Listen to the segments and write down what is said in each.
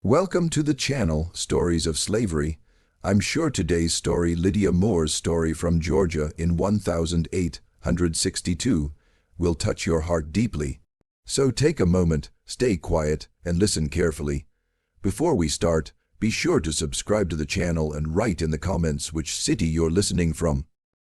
Welcome to the channel, Stories of Slavery. I'm sure today's story, Lydia Moore's story from Georgia in 1862, will touch your heart deeply. So take a moment, stay quiet, and listen carefully. Before we start, be sure to subscribe to the channel and write in the comments which city you're listening from.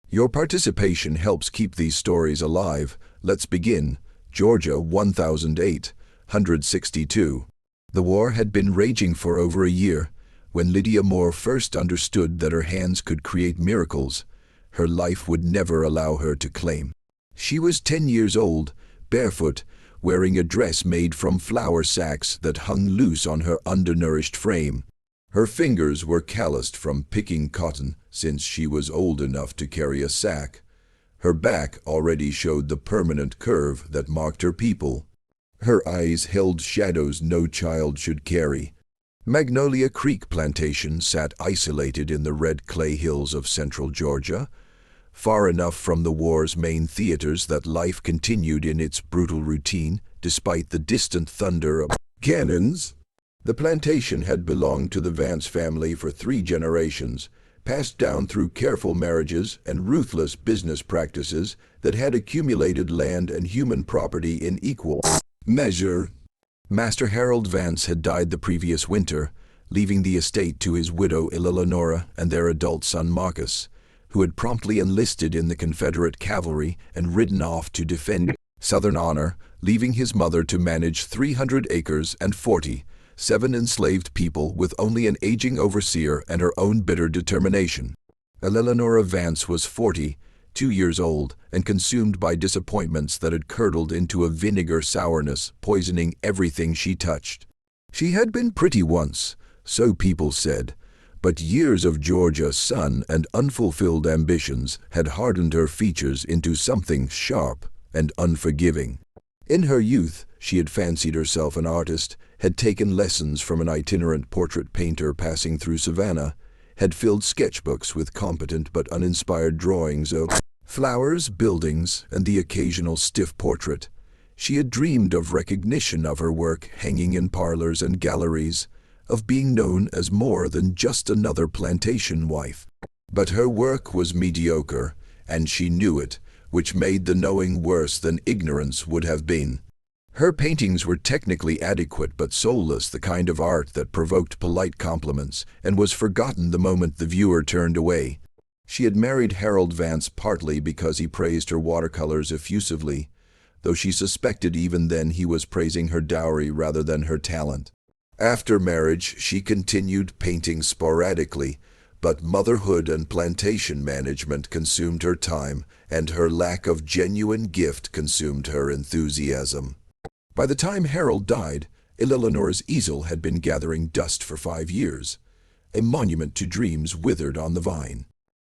Your participation helps keep these stories alive. Let's begin. Georgia, 1862. The war had been raging for over a year. When Lydia Moore first understood that her hands could create miracles, her life would never allow her to claim. She was 10 years old, barefoot, wearing a dress made from flour sacks that hung loose on her undernourished frame. Her fingers were calloused from picking cotton since she was old enough to carry a sack. Her back already showed the permanent curve that marked her people. Her eyes held shadows no child should carry. Magnolia Creek Plantation sat isolated in the red clay hills of central Georgia, far enough from the war's main theaters that life continued in its brutal routine despite the distant thunder of cannons. The plantation had belonged to the Vance family for 3 generations, passed down through careful marriages and ruthless business practices that had accumulated land and human property in equal measure. Master Harold Vance had died the previous winter, leaving the estate to his widow Eleanora and their adult son Marcus, who had promptly enlisted in the Confederate cavalry and ridden off to defend Southern honor, leaving his mother to manage 300 acres and 47 enslaved people with only an aging overseer and her own bitter determination. Eleanora Vance was 42 years old and consumed by disappointments that had curdled into a vinegar sourness, poisoning everything she touched. She had been pretty once, so people said, but years of Georgia sun and unfulfilled ambitions had hardened her features into something sharp and unforgiving. In her youth, she had fancied herself an artist, had taken lessons from an itinerant portrait painter passing through Savannah, had filled sketchbooks with competent but uninspired drawings of flowers, buildings, and the occasional stiff portrait. She had dreamed of recognition of her work hanging in parlors and galleries, of being known as more than just another plantation wife. But her work was mediocre, and she knew it, which made the knowing worse than ignorance would have been. Her paintings were technically adequate but soulless, the kind of art that provoked polite compliments and was forgotten the moment the viewer turned away. She had married Harold Vance partly because he praised her watercolors effusively, though she suspected even then he was praising her dowry rather than her talent. After marriage, she continued painting sporadically, but motherhood and plantation management consumed her time, and her lack of genuine gift consumed her enthusiasm. By the time Harold died, Eleanor's easel had been gathering dust for 5 years, a monument to dreams withered on the vine.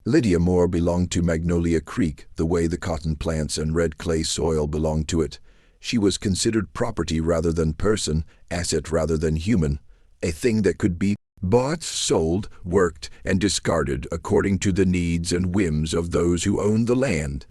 Lydia Moore belonged to Magnolia Creek the way the cotton plants and red clay soil belonged to it. She was considered property rather than person, asset rather than human, a thing that could be bought, sold, worked, and discarded according to the needs and whims of those who owned the land.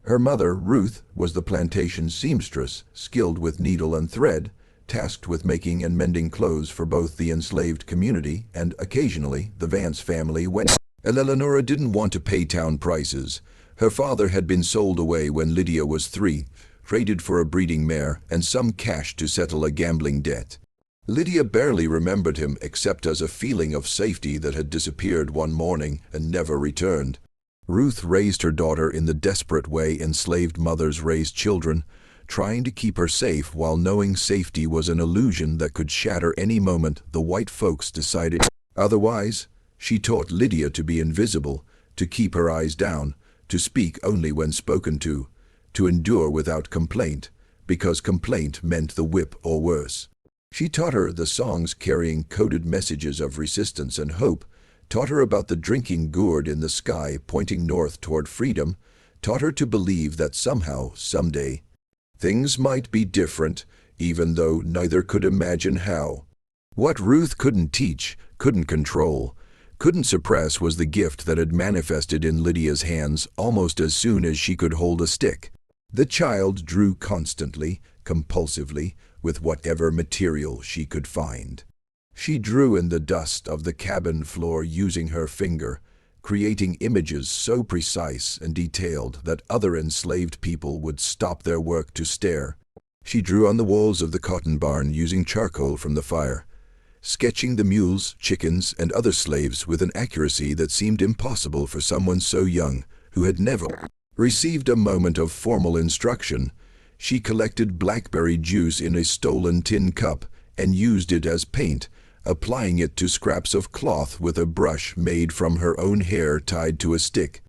Her mother, Ruth, was the plantation seamstress, skilled with needle and thread, tasked with making and mending clothes for both the enslaved community and, occasionally, the Vance family when Eleanora didn't want to pay town prices. Her father had been sold away when Lydia was 3, traded for a breeding mare and some cash to settle a gambling debt. Lydia barely remembered him except as a feeling of safety that had disappeared one morning and never returned. Ruth raised her daughter in the desperate way enslaved mothers raised children, trying to keep her safe while knowing safety was an illusion that could shatter any moment the white folks decided otherwise. She taught Lydia to be invisible, to keep her eyes down, to speak only when spoken to endure without complaint, because complaint meant the whip or worse. She taught her the songs carrying coded messages of resistance and hope, taught her about the drinking gourd in the sky pointing north toward freedom, taught her to believe that somehow, someday, things might be different, even though neither could imagine how. What Ruth couldn't teach, couldn't control, couldn't suppress was the gift that had manifested in Lydia's hands almost as soon as she could hold a stick. The child drew constantly, compulsively, with whatever material she could find. She drew in the dust of the cabin floor using her finger, creating images so precise and detailed that other enslaved people would stop their work to stare. She drew on the walls of the cotton barn using charcoal from the fire, sketching the mules, chickens, and other slaves with an accuracy that seemed impossible for someone so young, who had never received a moment of formal instruction. She collected blackberry juice in a stolen tin cup and used it as paint, applying it to scraps of cloth with a brush made from her own hair tied to a stick.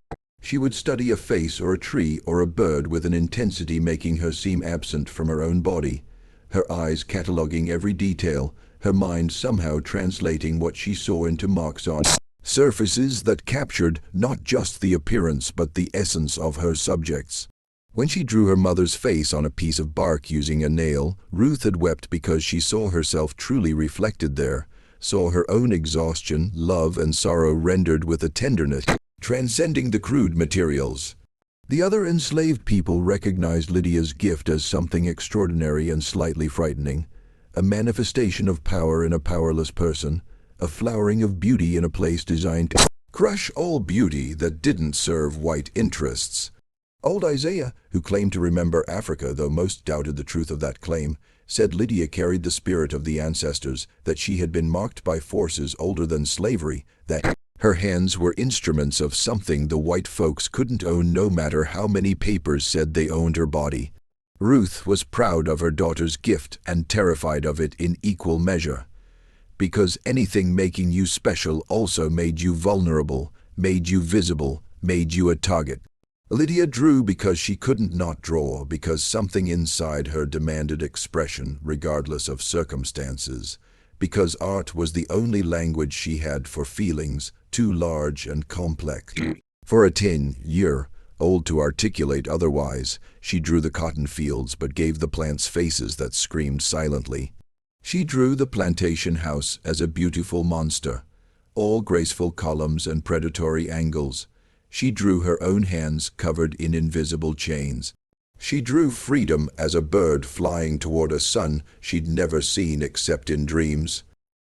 She would study a face or a tree or a bird with an intensity making her seem absent from her own body, her eyes cataloging every detail, her mind somehow translating what she saw into marks on surfaces that captured not just the appearance but the essence of her subjects. When she drew her mother's face on a piece of bark using a nail, Ruth had wept because she saw herself truly reflected there, saw her own exhaustion, love, and sorrow rendered with a tenderness transcending the crude materials. The other enslaved people recognized Lydia's gift as something extraordinary and slightly frightening, a manifestation of power in a powerless person, a flowering of beauty in a place designed to crush all beauty that didn't serve white interests. Old Isaiah, who claimed to remember Africa though most doubted the truth of that claim, said Lydia carried the spirit of the ancestors, that she had been marked by forces older than slavery, that her hands were instruments of something the white folks couldn't own no matter how many papers said they owned her body. Ruth was proud of her daughter's gift and terrified of it in equal measure. Because anything making you special also made you vulnerable, made you visible, made you a target. Lydia drew because she couldn't not draw, because something inside her demanded expression regardless of circumstances, because art was the only language she had for feelings too large and complex for a 10-year-old to articulate otherwise. She drew the cotton fields but gave the plants faces that screamed silently. She drew the plantation house as a beautiful monster, all graceful columns and predatory angles. She drew her own hands covered in invisible chains. She drew freedom as a bird flying toward a sun she'd never seen except in dreams.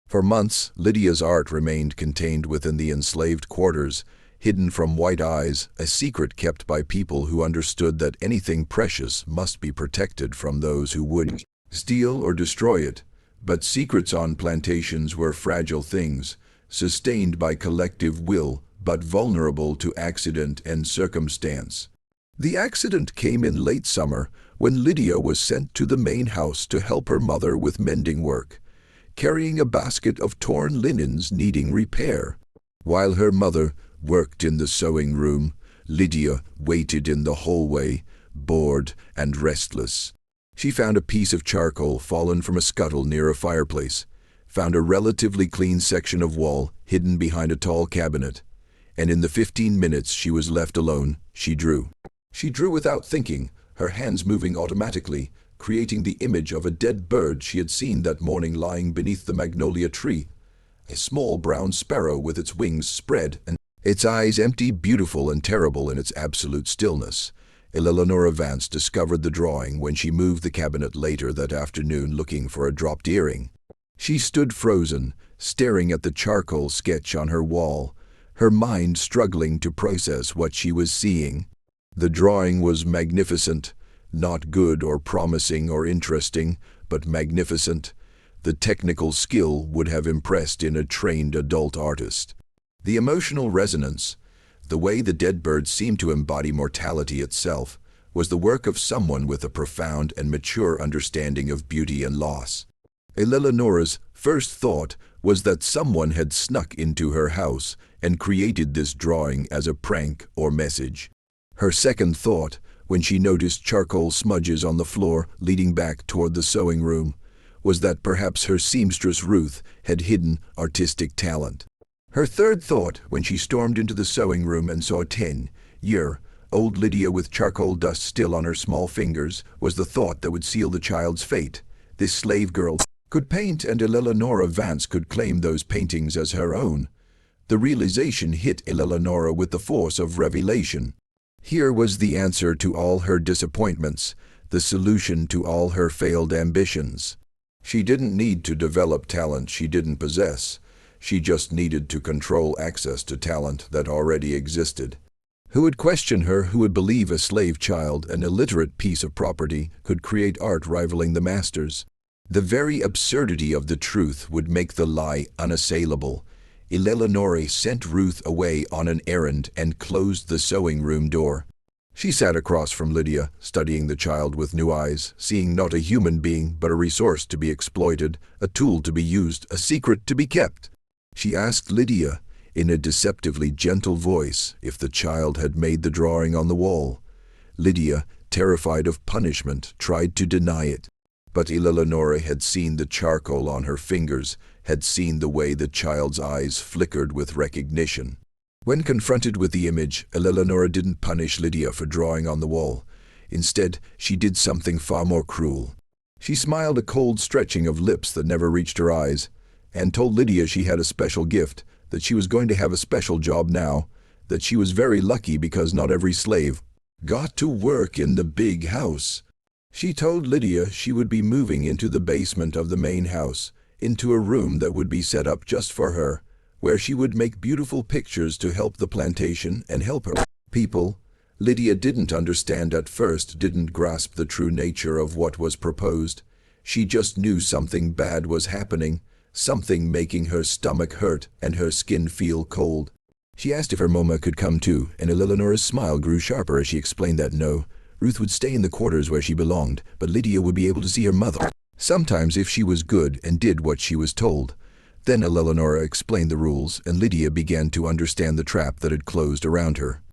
For months, Lydia's art remained contained within the enslaved quarters, hidden from white eyes, a secret kept by people who understood that anything precious must be protected from those who would steal or destroy it. But secrets on plantations were fragile things, sustained by collective will, but vulnerable to accident and circumstance. The accident came in late summer, when Lydia was sent to the main house to help her mother with mending work, carrying a basket of torn linens needing repair. While her mother worked in the sewing room, Lydia waited in the hallway, bored and restless. She found a piece of charcoal fallen from a scuttle near a fireplace, found a relatively clean section of wall hidden behind a tall cabinet, and in the 15 minutes she was left alone, she drew. She drew without thinking, her hands moving automatically, creating the image of a dead bird she had seen that morning lying beneath the magnolia tree, a small brown sparrow with its wings spread and its eyes empty, beautiful and terrible in its absolute stillness. Eleanor Vance discovered the drawing when she moved the cabinet later that afternoon looking for a dropped earring. She stood frozen, staring at the charcoal sketch on her wall, her mind struggling to process what she was seeing. The drawing was magnificent, not good or promising or interesting, but magnificent. The technical skill would have impressed in a trained adult artist. The emotional resonance, the way the dead bird seemed to embody mortality itself, was the work of someone with a profound and mature understanding of beauty and loss. Eleanor's first thought was that someone had snuck into her house and created this drawing as a prank or message. Her second thought, when she noticed charcoal smudges on the floor leading back toward the sewing room, was that perhaps her seamstress Ruth had hidden artistic talent. Her third thought, when she stormed into the sewing room and saw 10-year-old Lydia with charcoal dust still on her small fingers, was the thought that would seal the child's fate. This slave girl could paint, and Eleanor Vance could claim those paintings as her own. The realization hit Eleanor with the force of revelation. Here was the answer to all her disappointments, the solution to all her failed ambitions. She didn't need to develop talent she didn't possess. She just needed to control access to talent that already existed. Who would question her? Who would believe a slave child, an illiterate piece of property, could create art rivaling the master's? The very absurdity of the truth would make the lie unassailable. Eleonore sent Ruth away on an errand and closed the sewing room door. She sat across from Lydia, studying the child with new eyes, seeing not a human being but a resource to be exploited, a tool to be used, a secret to be kept. She asked Lydia, in a deceptively gentle voice, if the child had made the drawing on the wall. Lydia, terrified of punishment, tried to deny it. But Eleonore had seen the charcoal on her fingers, had seen the way the child's eyes flickered with recognition. When confronted with the image, Eleonore didn't punish Lydia for drawing on the wall. Instead, she did something far more cruel. She smiled, a cold stretching of lips that never reached her eyes, and told Lydia she had a special gift, that she was going to have a special job now, that she was very lucky because not every slave got to work in the big house. She told Lydia she would be moving into the basement of the main house, into a room that would be set up just for her, where she would make beautiful pictures to help the plantation and help her people. Lydia didn't understand at first, didn't grasp the true nature of what was proposed. She just knew something bad was happening, something making her stomach hurt and her skin feel cold. She asked if her mama could come too, and Eleonore's smile grew sharper as she explained that no, Ruth would stay in the quarters where she belonged, but Lydia would be able to see her mother sometimes if she was good and did what she was told. Then Eleonore explained the rules, and Lydia began to understand the trap that had closed around her.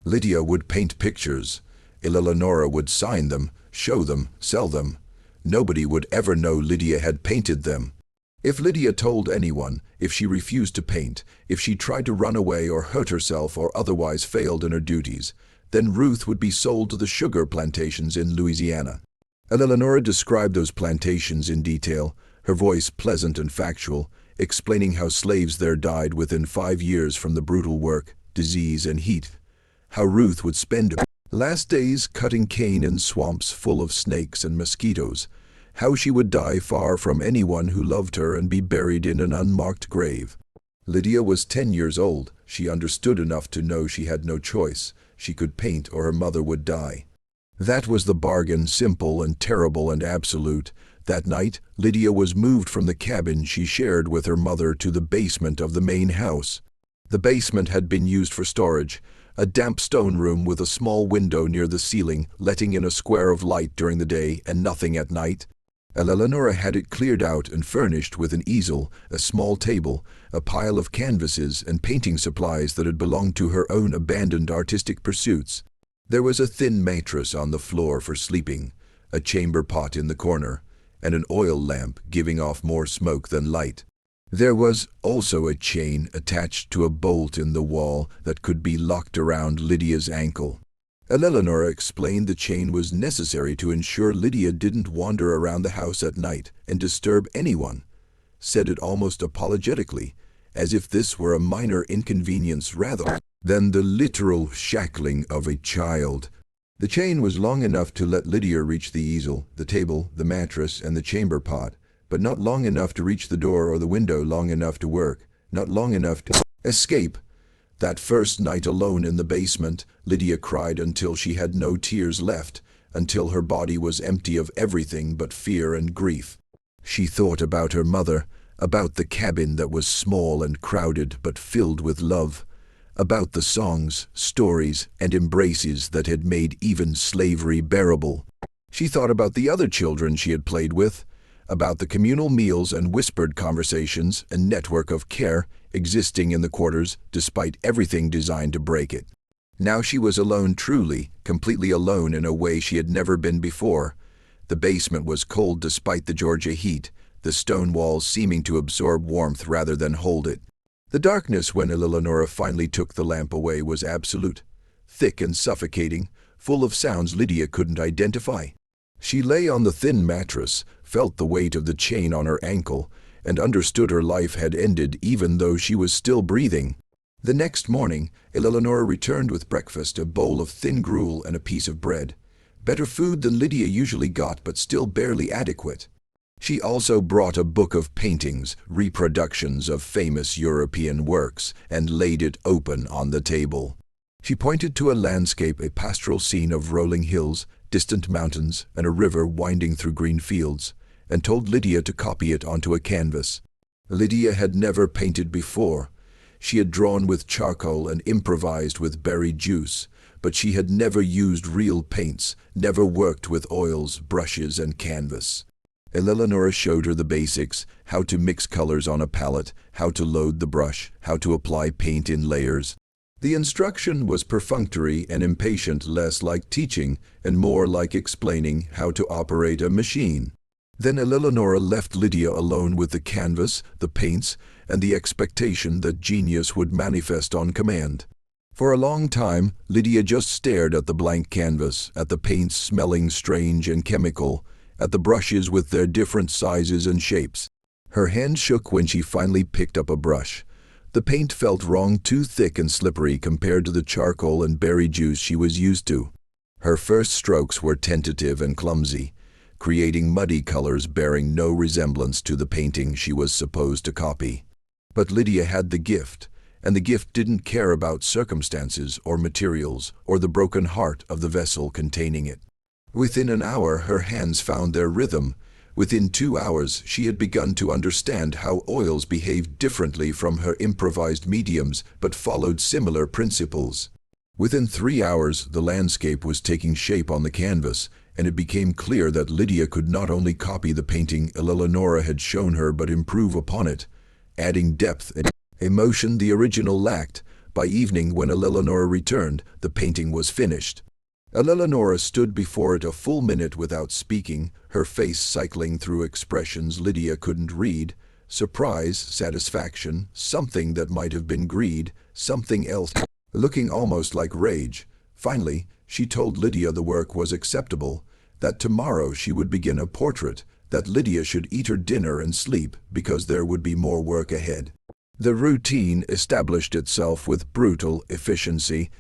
Lydia would paint pictures. Eleonore would sign them, show them, sell them. Nobody would ever know Lydia had painted them. If Lydia told anyone, if she refused to paint, if she tried to run away or hurt herself or otherwise failed in her duties, then Ruth would be sold to the sugar plantations in Louisiana. Eleonore described those plantations in detail, her voice pleasant and factual, explaining how slaves there died within 5 years from the brutal work, disease, and heat. How Ruth would spend her last days cutting cane in swamps full of snakes and mosquitoes. How she would die far from anyone who loved her and be buried in an unmarked grave. Lydia was 10 years old. She understood enough to know she had no choice. She could paint or her mother would die. That was the bargain, simple and terrible and absolute. That night, Lydia was moved from the cabin she shared with her mother to the basement of the main house. The basement had been used for storage, a damp stone room with a small window near the ceiling, letting in a square of light during the day and nothing at night. Eleonore had it cleared out and furnished with an easel, a small table, a pile of canvases and painting supplies that had belonged to her own abandoned artistic pursuits. There was a thin mattress on the floor for sleeping, a chamber pot in the corner, and an oil lamp giving off more smoke than light. There was also a chain attached to a bolt in the wall that could be locked around Lydia's ankle. Eleonore explained the chain was necessary to ensure Lydia didn't wander around the house at night and disturb anyone, said it almost apologetically, as if this were a minor inconvenience rather than the literal shackling of a child. The chain was long enough to let Lydia reach the easel, the table, the mattress, and the chamber pot, but not long enough to reach the door or the window, long enough to work, not long enough to escape. That first night alone in the basement, Lydia cried until she had no tears left, until her body was empty of everything but fear and grief. She thought about her mother, about the cabin that was small and crowded but filled with love, about the songs, stories, and embraces that had made even slavery bearable. She thought about the other children she had played with, about the communal meals and whispered conversations and network of care existing in the quarters despite everything designed to break it. Now she was alone, truly, completely alone in a way she had never been before. The basement was cold despite the Georgia heat, the stone walls seeming to absorb warmth rather than hold it. The darkness when Eleonore finally took the lamp away was absolute, thick and suffocating, full of sounds Lydia couldn't identify. She lay on the thin mattress, felt the weight of the chain on her ankle, and understood her life had ended even though she was still breathing. The next morning, Eleonore returned with breakfast, a bowl of thin gruel and a piece of bread. Better food than Lydia usually got, but still barely adequate. She also brought a book of paintings, reproductions of famous European works, and laid it open on the table. She pointed to a landscape, a pastoral scene of rolling hills, distant mountains, and a river winding through green fields, and told Lydia to copy it onto a canvas. Lydia had never painted before. She had drawn with charcoal and improvised with berry juice, but she had never used real paints, never worked with oils, brushes, and canvas. Eleonora showed her the basics: how to mix colors on a palette, how to load the brush, how to apply paint in layers. The instruction was perfunctory and impatient, less like teaching and more like explaining how to operate a machine. Then Eleonora left Lydia alone with the canvas, the paints, and the expectation that genius would manifest on command. For a long time, Lydia just stared at the blank canvas, at the paints smelling strange and chemical, at the brushes with their different sizes and shapes. Her hand shook when she finally picked up a brush. The paint felt wrong, too thick and slippery compared to the charcoal and berry juice she was used to. Her first strokes were tentative and clumsy, creating muddy colors bearing no resemblance to the painting she was supposed to copy. But Lydia had the gift, and the gift didn't care about circumstances or materials or the broken heart of the vessel containing it. Within an hour, her hands found their rhythm. Within 2 hours, she had begun to understand how oils behaved differently from her improvised mediums, but followed similar principles. Within 3 hours, the landscape was taking shape on the canvas, and it became clear that Lydia could not only copy the painting Eleonora had shown her, but improve upon it, adding depth and emotion the original lacked. By evening, when Eleonora returned, the painting was finished. Eleonora stood before it a full minute without speaking, her face cycling through expressions Lydia couldn't read: surprise, satisfaction, something that might have been greed, something else, looking almost like rage. Finally, she told Lydia the work was acceptable, that tomorrow she would begin a portrait, that Lydia should eat her dinner and sleep because there would be more work ahead. The routine established itself with brutal efficiency.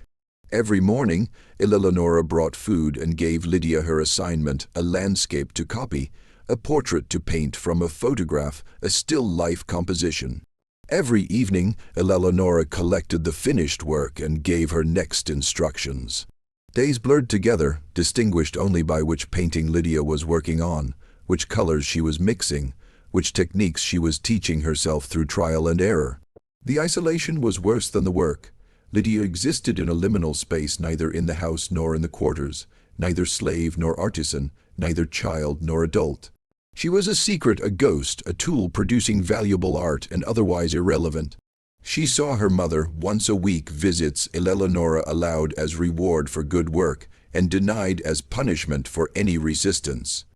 Every morning, Eleonora brought food and gave Lydia her assignment: a landscape to copy, a portrait to paint from a photograph, a still life composition. Every evening, Eleonora collected the finished work and gave her next instructions. Days blurred together, distinguished only by which painting Lydia was working on, which colors she was mixing, which techniques she was teaching herself through trial and error. The isolation was worse than the work. Lydia existed in a liminal space, neither in the house nor in the quarters, neither slave nor artisan, neither child nor adult. She was a secret, a ghost, a tool producing valuable art and otherwise irrelevant. She saw her mother once a week, visits Eleonora allowed as reward for good work and denied as punishment for any resistance.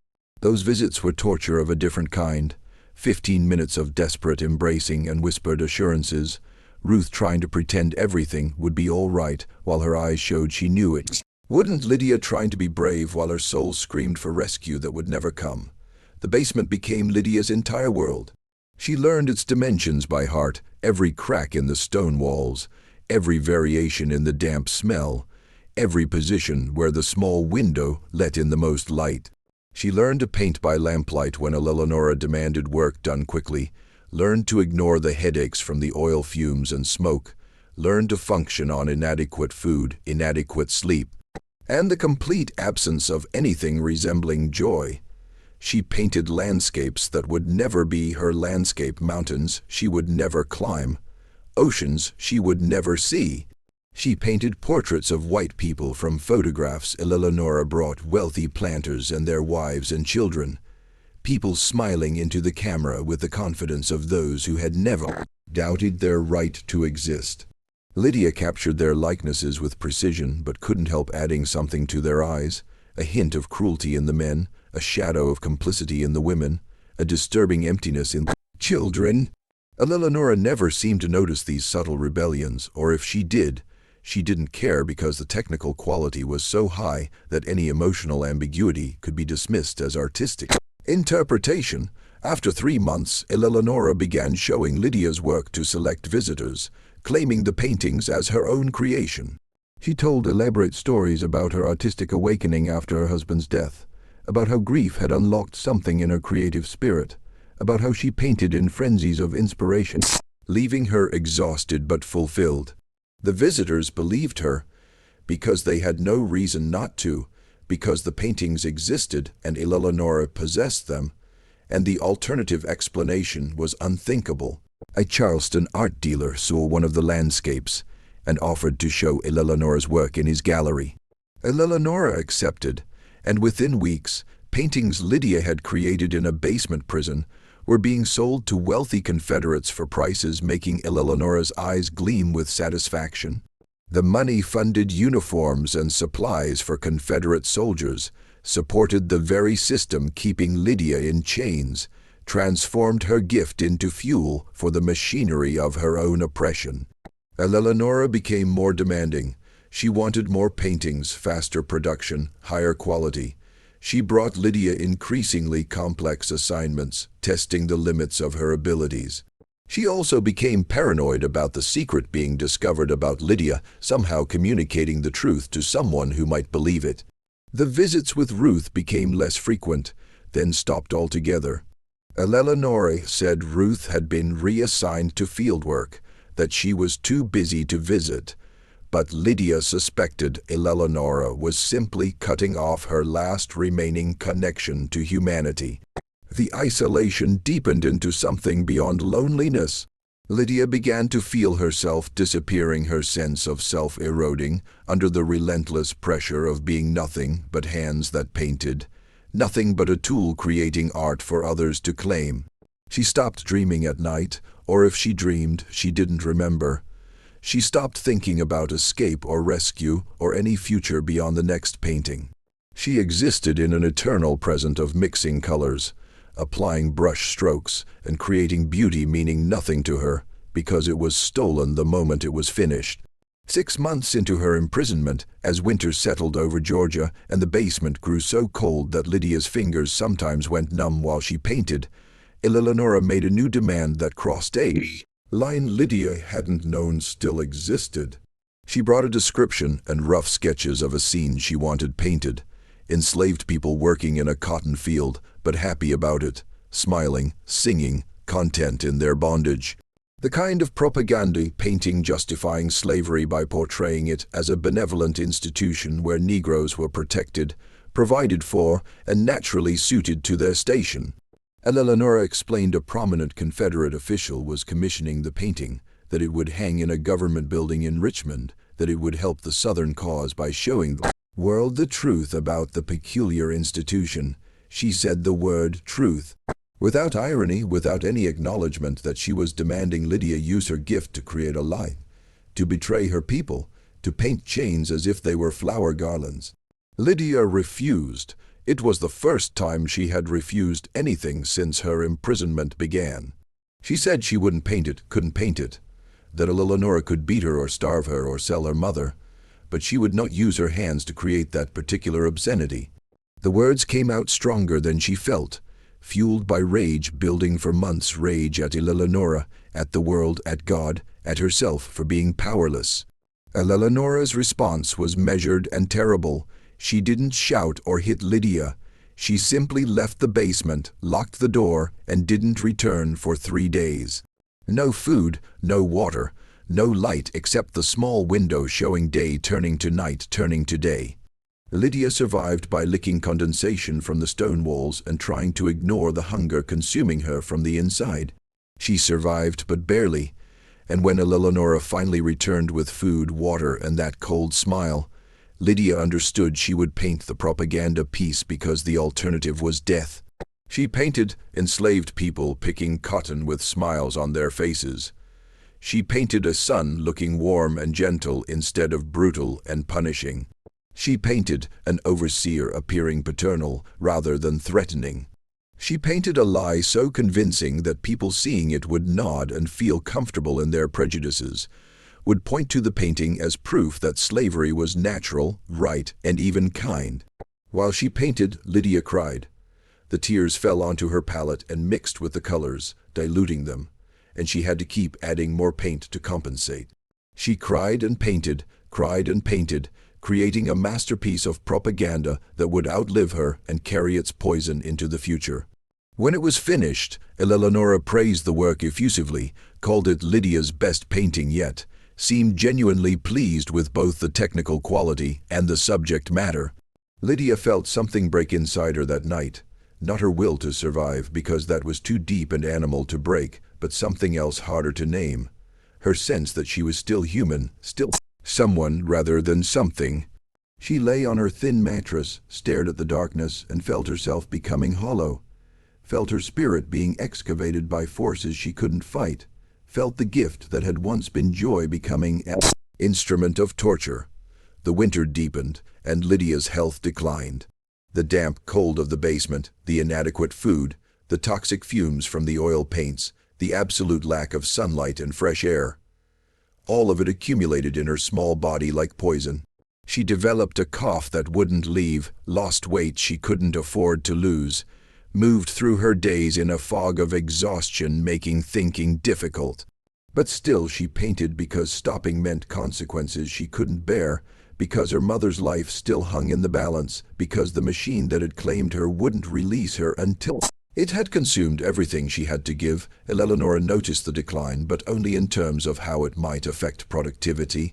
Those visits were torture of a different kind. 15 minutes of desperate embracing and whispered assurances. Ruth trying to pretend everything would be all right while her eyes showed she knew it wouldn't. Lydia trying to be brave while her soul screamed for rescue that would never come. The basement became Lydia's entire world. She learned its dimensions by heart, every crack in the stone walls, every variation in the damp smell, every position where the small window let in the most light. She learned to paint by lamplight when Eleonora demanded work done quickly, learned to ignore the headaches from the oil fumes and smoke, learned to function on inadequate food, inadequate sleep, and the complete absence of anything resembling joy. She painted landscapes that would never be her landscape, mountains she would never climb, oceans she would never see. She painted portraits of white people from photographs Eleonora brought, wealthy planters and their wives and children, people smiling into the camera with the confidence of those who had never doubted their right to exist. Lydia captured their likenesses with precision, but couldn't help adding something to their eyes, a hint of cruelty in the men, a shadow of complicity in the women, a disturbing emptiness in the children. Eleonora never seemed to notice these subtle rebellions, or if she did, she didn't care because the technical quality was so high that any emotional ambiguity could be dismissed as artistic interpretation. After 3 months, Eleonora began showing Lydia's work to select visitors, claiming the paintings as her own creation. She told elaborate stories about her artistic awakening after her husband's death, about how grief had unlocked something in her creative spirit, about how she painted in frenzies of inspiration, leaving her exhausted but fulfilled. The visitors believed her, because they had no reason not to, because the paintings existed and Eleonora possessed them, and the alternative explanation was unthinkable. A Charleston art dealer saw one of the landscapes and offered to show Eleonora's work in his gallery. Eleonora accepted, and within weeks, paintings Lydia had created in a basement prison were being sold to wealthy Confederates for prices making Eleonora's eyes gleam with satisfaction. The money funded uniforms and supplies for Confederate soldiers, supported the very system keeping Lydia in chains, transformed her gift into fuel for the machinery of her own oppression. Eleonora became more demanding. She wanted more paintings, faster production, higher quality. She brought Lydia increasingly complex assignments, testing the limits of her abilities. She also became paranoid about the secret being discovered about Lydia, somehow communicating the truth to someone who might believe it. The visits with Ruth became less frequent, then stopped altogether. Eleonora said Ruth had been reassigned to fieldwork, that she was too busy to visit. But Lydia suspected Eleonora was simply cutting off her last remaining connection to humanity. The isolation deepened into something beyond loneliness. Lydia began to feel herself disappearing, her sense of self eroding under the relentless pressure of being nothing but hands that painted, nothing but a tool creating art for others to claim. She stopped dreaming at night, or if she dreamed, she didn't remember. She stopped thinking about escape or rescue or any future beyond the next painting. She existed in an eternal present of mixing colors, applying brush strokes and creating beauty meaning nothing to her because it was stolen the moment it was finished. 6 months into her imprisonment, as winter settled over Georgia and the basement grew so cold that Lydia's fingers sometimes went numb while she painted, Eleonora made a new demand that crossed a line Lydia hadn't known still existed. She brought a description and rough sketches of a scene she wanted painted. Enslaved people working in a cotton field, but happy about it, smiling, singing, content in their bondage. The kind of propaganda painting justifying slavery by portraying it as a benevolent institution where Negroes were protected, provided for, and naturally suited to their station. Eleonora explained a prominent Confederate official was commissioning the painting, that it would hang in a government building in Richmond, that it would help the Southern cause by showing the world the truth about the peculiar institution. She said the word truth, without irony, without any acknowledgement that she was demanding Lydia use her gift to create a lie, to betray her people, to paint chains as if they were flower garlands. Lydia refused. It was the first time she had refused anything since her imprisonment began. She said she wouldn't paint it, couldn't paint it, that Eleonora could beat her or starve her or sell her mother, but she would not use her hands to create that particular obscenity. The words came out stronger than she felt, fueled by rage building for months, rage at Eleonora, at the world, at God, at herself for being powerless. Eleonora's response was measured and terrible. She didn't shout or hit Lydia. She simply left the basement, locked the door, and didn't return for 3 days. No food, no water, no light except the small window showing day turning to night, turning to day. Lydia survived by licking condensation from the stone walls and trying to ignore the hunger consuming her from the inside. She survived, but barely, and when Eleonora finally returned with food, water, and that cold smile, Lydia understood she would paint the propaganda piece because the alternative was death. She painted enslaved people picking cotton with smiles on their faces. She painted a son looking warm and gentle instead of brutal and punishing. She painted an overseer appearing paternal rather than threatening. She painted a lie so convincing that people seeing it would nod and feel comfortable in their prejudices, would point to the painting as proof that slavery was natural, right, and even kind. While she painted, Lydia cried. The tears fell onto her palette and mixed with the colors, diluting them, and she had to keep adding more paint to compensate. She cried and painted, cried and painted, creating a masterpiece of propaganda that would outlive her and carry its poison into the future. When it was finished, Eleonora praised the work effusively, called it Lydia's best painting yet, seemed genuinely pleased with both the technical quality and the subject matter. Lydia felt something break inside her that night, not her will to survive, because that was too deep and animal to break, but something else harder to name. Her sense that she was still human, still someone rather than something. She lay on her thin mattress, stared at the darkness, and felt herself becoming hollow. Felt her spirit being excavated by forces she couldn't fight. Felt the gift that had once been joy becoming an instrument of torture. The winter deepened, and Lydia's health declined. The damp cold of the basement, the inadequate food, the toxic fumes from the oil paints, the absolute lack of sunlight and fresh air. All of it accumulated in her small body like poison. She developed a cough that wouldn't leave, lost weight she couldn't afford to lose, moved through her days in a fog of exhaustion, making thinking difficult. But still she painted because stopping meant consequences she couldn't bear, because her mother's life still hung in the balance, because the machine that had claimed her wouldn't release her until it had consumed everything she had to give. Eleonora noticed the decline, but only in terms of how it might affect productivity.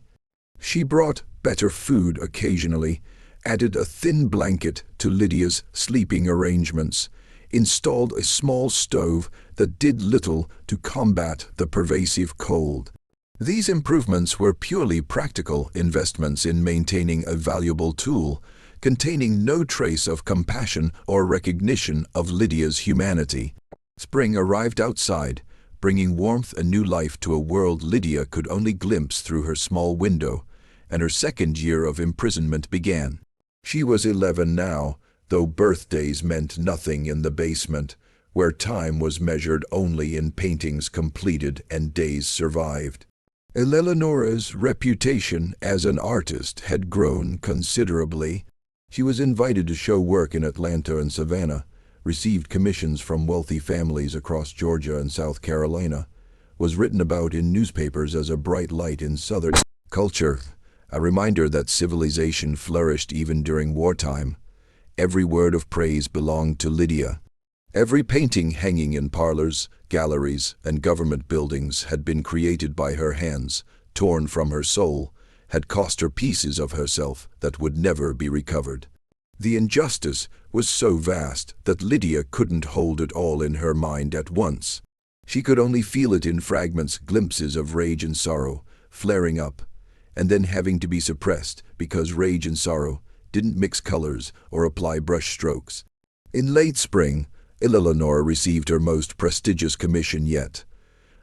She brought better food occasionally, added a thin blanket to Lydia's sleeping arrangements, installed a small stove that did little to combat the pervasive cold. These improvements were purely practical investments in maintaining a valuable tool, containing no trace of compassion or recognition of Lydia's humanity. Spring arrived outside, bringing warmth and new life to a world Lydia could only glimpse through her small window, and her second year of imprisonment began. She was 11 now, though birthdays meant nothing in the basement, where time was measured only in paintings completed and days survived. Eleonora's reputation as an artist had grown considerably. She was invited to show work in Atlanta and Savannah, received commissions from wealthy families across Georgia and South Carolina, was written about in newspapers as a bright light in Southern culture, a reminder that civilization flourished even during wartime. Every word of praise belonged to Lydia. Every painting hanging in parlors, galleries, and government buildings had been created by her hands, torn from her soul, had cost her pieces of herself that would never be recovered. The injustice was so vast that Lydia couldn't hold it all in her mind at once. She could only feel it in fragments, glimpses of rage and sorrow, flaring up, and then having to be suppressed because rage and sorrow didn't mix colors or apply brushstrokes. In late spring, Eleonora received her most prestigious commission yet,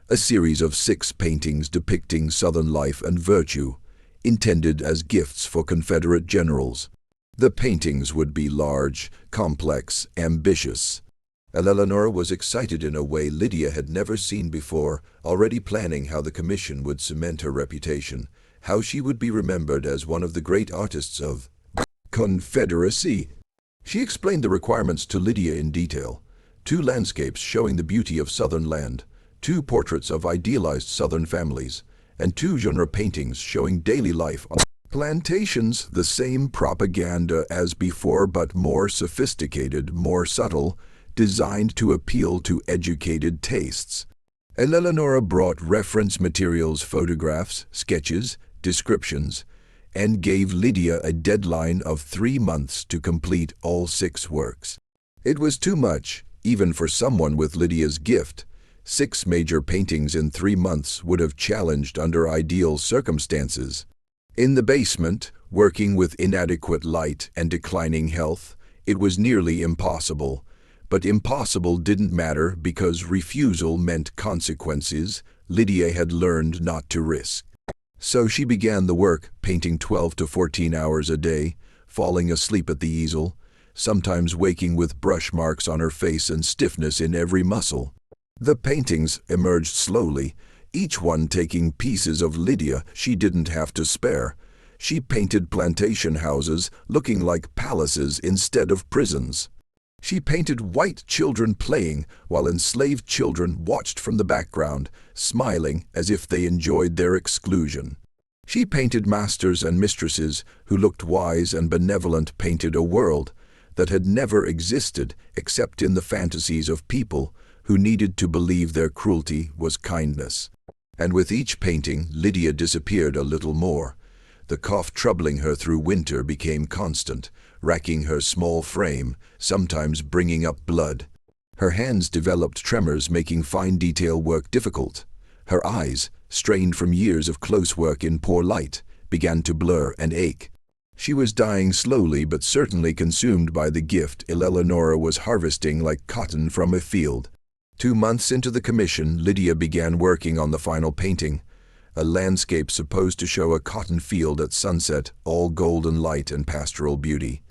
a series of 6 paintings depicting Southern life and virtue, intended as gifts for Confederate generals. The paintings would be large, complex, ambitious. Eleonora was excited in a way Lydia had never seen before, already planning how the commission would cement her reputation, how she would be remembered as one of the great artists of Confederacy. She explained the requirements to Lydia in detail. 2 landscapes showing the beauty of Southern land, 2 portraits of idealized Southern families, and 2 genre paintings showing daily life on plantations. The same propaganda as before, but more sophisticated, more subtle, designed to appeal to educated tastes. Eleonora brought reference materials, photographs, sketches, descriptions, and gave Lydia a deadline of 3 months to complete all 6 works. It was too much, even for someone with Lydia's gift. 6 major paintings in 3 months would have challenged under ideal circumstances. In the basement, working with inadequate light and declining health, it was nearly impossible. But impossible didn't matter because refusal meant consequences Lydia had learned not to risk. So she began the work, painting 12 to 14 hours a day, falling asleep at the easel, sometimes waking with brush marks on her face and stiffness in every muscle. The paintings emerged slowly, each one taking pieces of Lydia she didn't have to spare. She painted plantation houses looking like palaces instead of prisons. She painted white children playing while enslaved children watched from the background, smiling as if they enjoyed their exclusion. She painted masters and mistresses who looked wise and benevolent, painted a world that had never existed except in the fantasies of people who needed to believe their cruelty was kindness. And with each painting, Lydia disappeared a little more. The cough troubling her through winter became constant, racking her small frame, sometimes bringing up blood. Her hands developed tremors, making fine detail work difficult. Her eyes, strained from years of close work in poor light, began to blur and ache. She was dying slowly but certainly, consumed by the gift Eleonora was harvesting like cotton from a field. 2 months into the commission, Lydia began working on the final painting, a landscape supposed to show a cotton field at sunset, all golden light and pastoral beauty.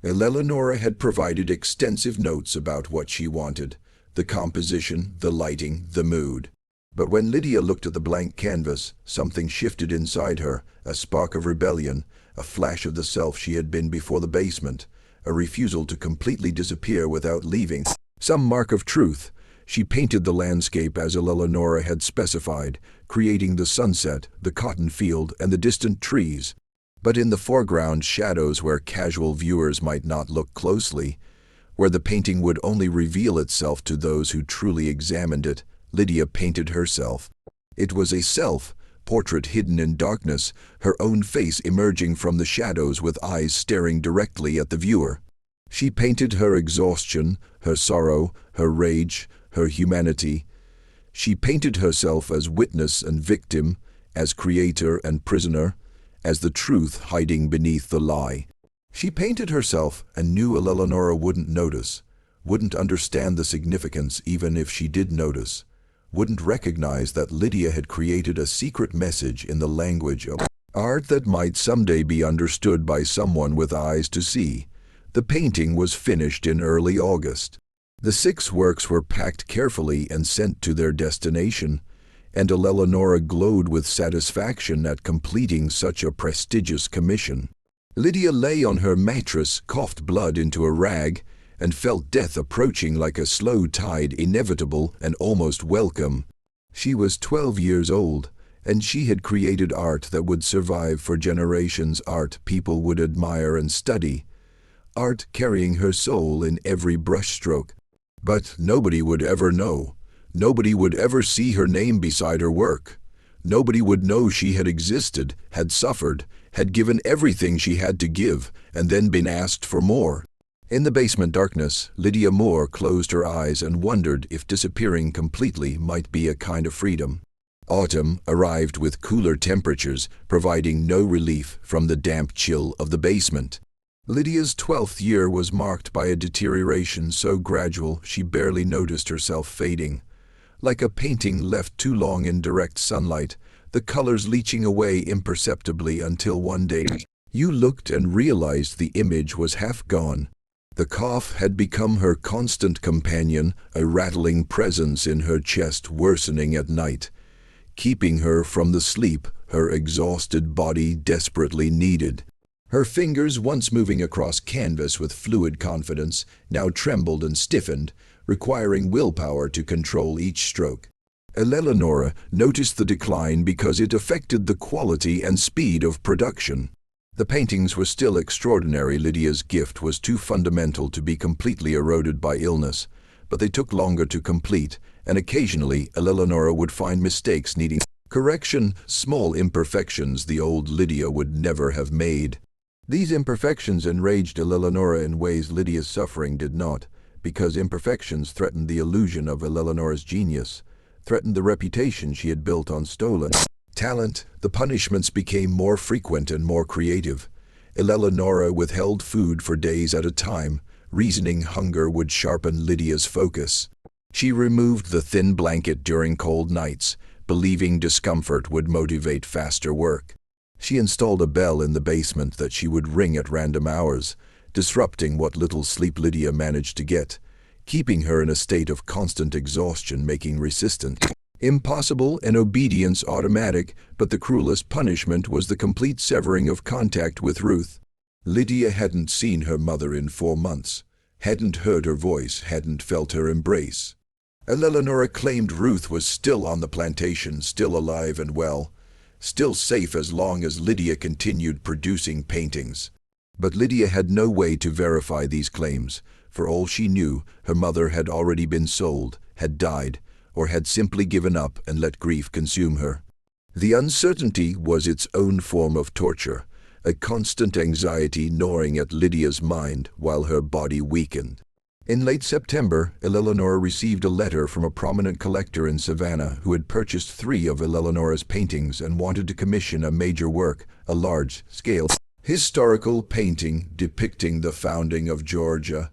Eleonora had provided extensive notes about what she wanted, the composition, the lighting, the mood. But when Lydia looked at the blank canvas, something shifted inside her, a spark of rebellion, a flash of the self she had been before the basement, a refusal to completely disappear without leaving some mark of truth. She painted the landscape as Eleonora had specified, creating the sunset, the cotton field, and the distant trees. But in the foreground, shadows where casual viewers might not look closely, where the painting would only reveal itself to those who truly examined it, Lydia painted herself. It was a self-portrait hidden in darkness, her own face emerging from the shadows with eyes staring directly at the viewer. She painted her exhaustion, her sorrow, her rage, her humanity. She painted herself as witness and victim, as creator and prisoner, as the truth hiding beneath the lie. She painted herself and knew Eleonora wouldn't notice, wouldn't understand the significance even if she did notice, wouldn't recognize that Lydia had created a secret message in the language of art that might someday be understood by someone with eyes to see. The painting was finished in early August. The 6 works were packed carefully and sent to their destination, and Eleonora glowed with satisfaction at completing such a prestigious commission. Lydia lay on her mattress, coughed blood into a rag, and felt death approaching like a slow tide, inevitable and almost welcome. She was 12 years old, and she had created art that would survive for generations, art people would admire and study, art carrying her soul in every brushstroke. But nobody would ever know. Nobody would ever see her name beside her work. Nobody would know she had existed, had suffered, had given everything she had to give, and then been asked for more. In the basement darkness, Lydia Moore closed her eyes and wondered if disappearing completely might be a kind of freedom. Autumn arrived with cooler temperatures, providing no relief from the damp chill of the basement. Lydia's 12th year was marked by a deterioration so gradual she barely noticed herself fading. Like a painting left too long in direct sunlight, the colors leaching away imperceptibly until one day you looked and realized the image was half gone. The cough had become her constant companion, a rattling presence in her chest worsening at night, keeping her from the sleep her exhausted body desperately needed. Her fingers, once moving across canvas with fluid confidence, now trembled and stiffened, requiring willpower to control each stroke. Eleonora noticed the decline because it affected the quality and speed of production. The paintings were still extraordinary. Lydia's gift was too fundamental to be completely eroded by illness, but they took longer to complete, and occasionally Eleonora would find mistakes needing correction, small imperfections the old Lydia would never have made. These imperfections enraged Eleonora in ways Lydia's suffering did not, because imperfections threatened the illusion of Eleonora's genius, threatened the reputation she had built on stolen talent. The punishments became more frequent and more creative. Eleonora withheld food for days at a time, reasoning hunger would sharpen Lydia's focus. She removed the thin blanket during cold nights, believing discomfort would motivate faster work. She installed a bell in the basement that she would ring at random hours, disrupting what little sleep Lydia managed to get, keeping her in a state of constant exhaustion, making resistance impossible and obedience automatic. But the cruelest punishment was the complete severing of contact with Ruth. Lydia hadn't seen her mother in 4 months, hadn't heard her voice, hadn't felt her embrace. Eleonora claimed Ruth was still on the plantation, still alive and well, still safe as long as Lydia continued producing paintings. But Lydia had no way to verify these claims. For all she knew, her mother had already been sold, had died, or had simply given up and let grief consume her. The uncertainty was its own form of torture, a constant anxiety gnawing at Lydia's mind while her body weakened. In late September, Eleonora received a letter from a prominent collector in Savannah who had purchased 3 of Eleonora's paintings and wanted to commission a major work, a large-scale historical painting depicting the founding of Georgia,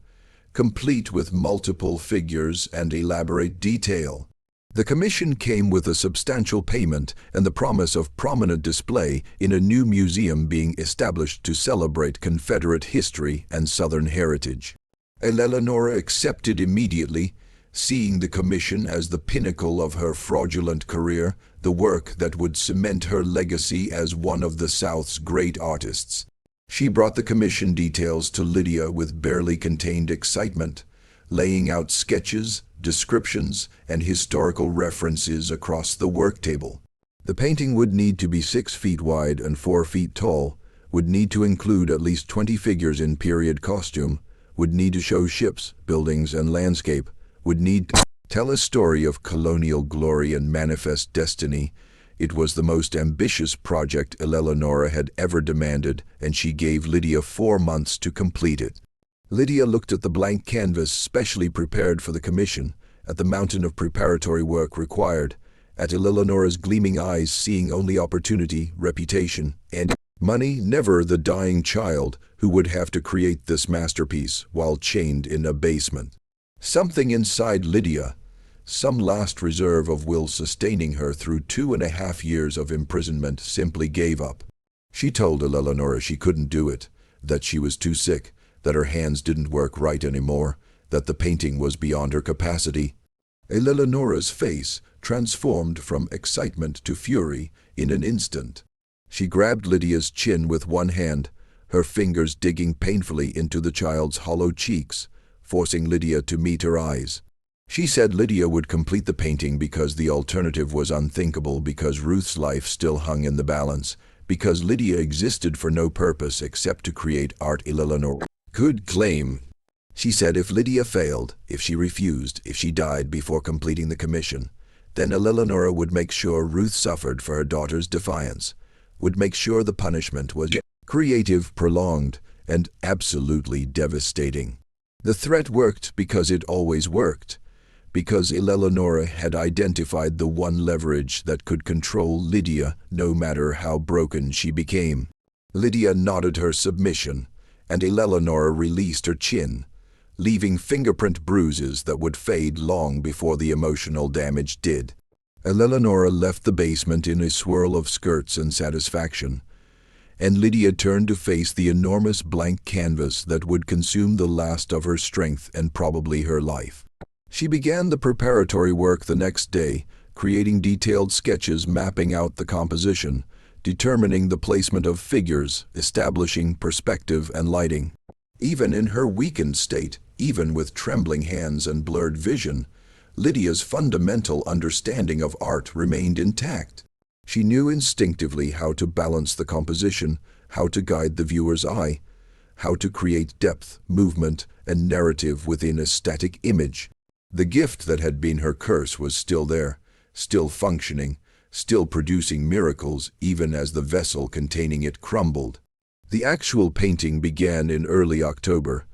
complete with multiple figures and elaborate detail. The commission came with a substantial payment and the promise of prominent display in a new museum being established to celebrate Confederate history and Southern heritage. Eleonora accepted immediately, seeing the commission as the pinnacle of her fraudulent career, the work that would cement her legacy as one of the South's great artists. She brought the commission details to Lydia with barely contained excitement, laying out sketches, descriptions, and historical references across the work table. The painting would need to be 6 feet wide and 4 feet tall, would need to include at least 20 figures in period costume, would need to show ships, buildings, and landscape, would need to tell a story of colonial glory and manifest destiny. It was the most ambitious project Eleonora had ever demanded, and she gave Lydia 4 months to complete it. Lydia looked at the blank canvas specially prepared for the commission, at the mountain of preparatory work required, at Eleonora's gleaming eyes seeing only opportunity, reputation, and money, never the dying child who would have to create this masterpiece while chained in a basement. Something inside Lydia, some last reserve of will sustaining her through 2.5 years of imprisonment, simply gave up. She told Eleonora she couldn't do it, that she was too sick, that her hands didn't work right anymore, that the painting was beyond her capacity. Eleonora's face transformed from excitement to fury in an instant. She grabbed Lydia's chin with one hand, her fingers digging painfully into the child's hollow cheeks, forcing Lydia to meet her eyes. She said Lydia would complete the painting because the alternative was unthinkable, because Ruth's life still hung in the balance, because Lydia existed for no purpose except to create art Eleonora could claim. She said if Lydia failed, if she refused, if she died before completing the commission, then Eleonora would make sure Ruth suffered for her daughter's defiance, would make sure the punishment was creative, prolonged, and absolutely devastating. The threat worked because it always worked, because Eleonora had identified the one leverage that could control Lydia no matter how broken she became. Lydia nodded her submission, and Eleonora released her chin, leaving fingerprint bruises that would fade long before the emotional damage did. Eleonora left the basement in a swirl of skirts and satisfaction, and Lydia turned to face the enormous blank canvas that would consume the last of her strength and probably her life. She began the preparatory work the next day, creating detailed sketches mapping out the composition, determining the placement of figures, establishing perspective and lighting. Even in her weakened state, even with trembling hands and blurred vision, Lydia's fundamental understanding of art remained intact. She knew instinctively how to balance the composition, how to guide the viewer's eye, how to create depth, movement, and narrative within a static image. The gift that had been her curse was still there, still functioning, still producing miracles even as the vessel containing it crumbled. The actual painting began in early October,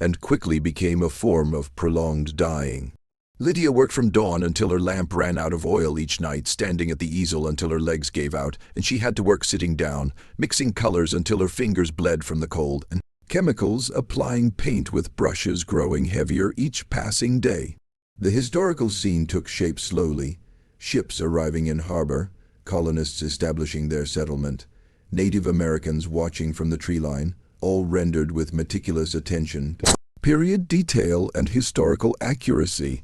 and quickly became a form of prolonged dying. Lydia worked from dawn until her lamp ran out of oil each night, standing at the easel until her legs gave out, and she had to work sitting down, mixing colors until her fingers bled from the cold, and chemicals, applying paint with brushes growing heavier each passing day. The historical scene took shape slowly, ships arriving in harbor, colonists establishing their settlement, Native Americans watching from the tree line, all rendered with meticulous attention to period detail and historical accuracy.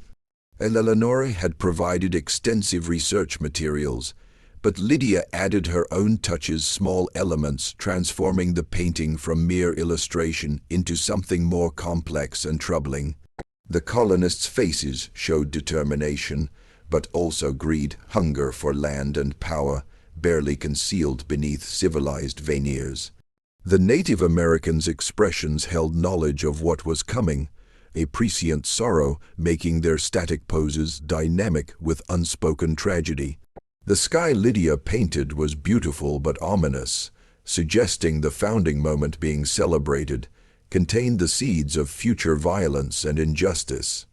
Eleonora had provided extensive research materials, but Lydia added her own touches, small elements, transforming the painting from mere illustration into something more complex and troubling. The colonists' faces showed determination, but also greed, hunger for land and power, barely concealed beneath civilized veneers. The Native Americans' expressions held knowledge of what was coming, a prescient sorrow making their static poses dynamic with unspoken tragedy. The sky Lydia painted was beautiful but ominous, suggesting the founding moment being celebrated contained the seeds of future violence and injustice.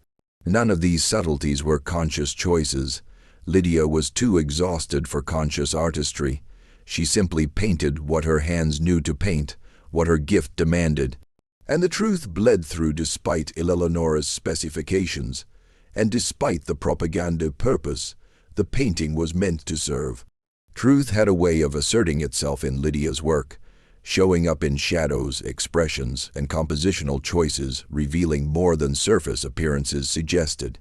None of these subtleties were conscious choices. Lydia was too exhausted for conscious artistry. She simply painted what her hands knew to paint, what her gift demanded. And the truth bled through despite Eleonora's specifications, and despite the propaganda purpose the painting was meant to serve. Truth had a way of asserting itself in Lydia's work, showing up in shadows, expressions, and compositional choices, revealing more than surface appearances suggested.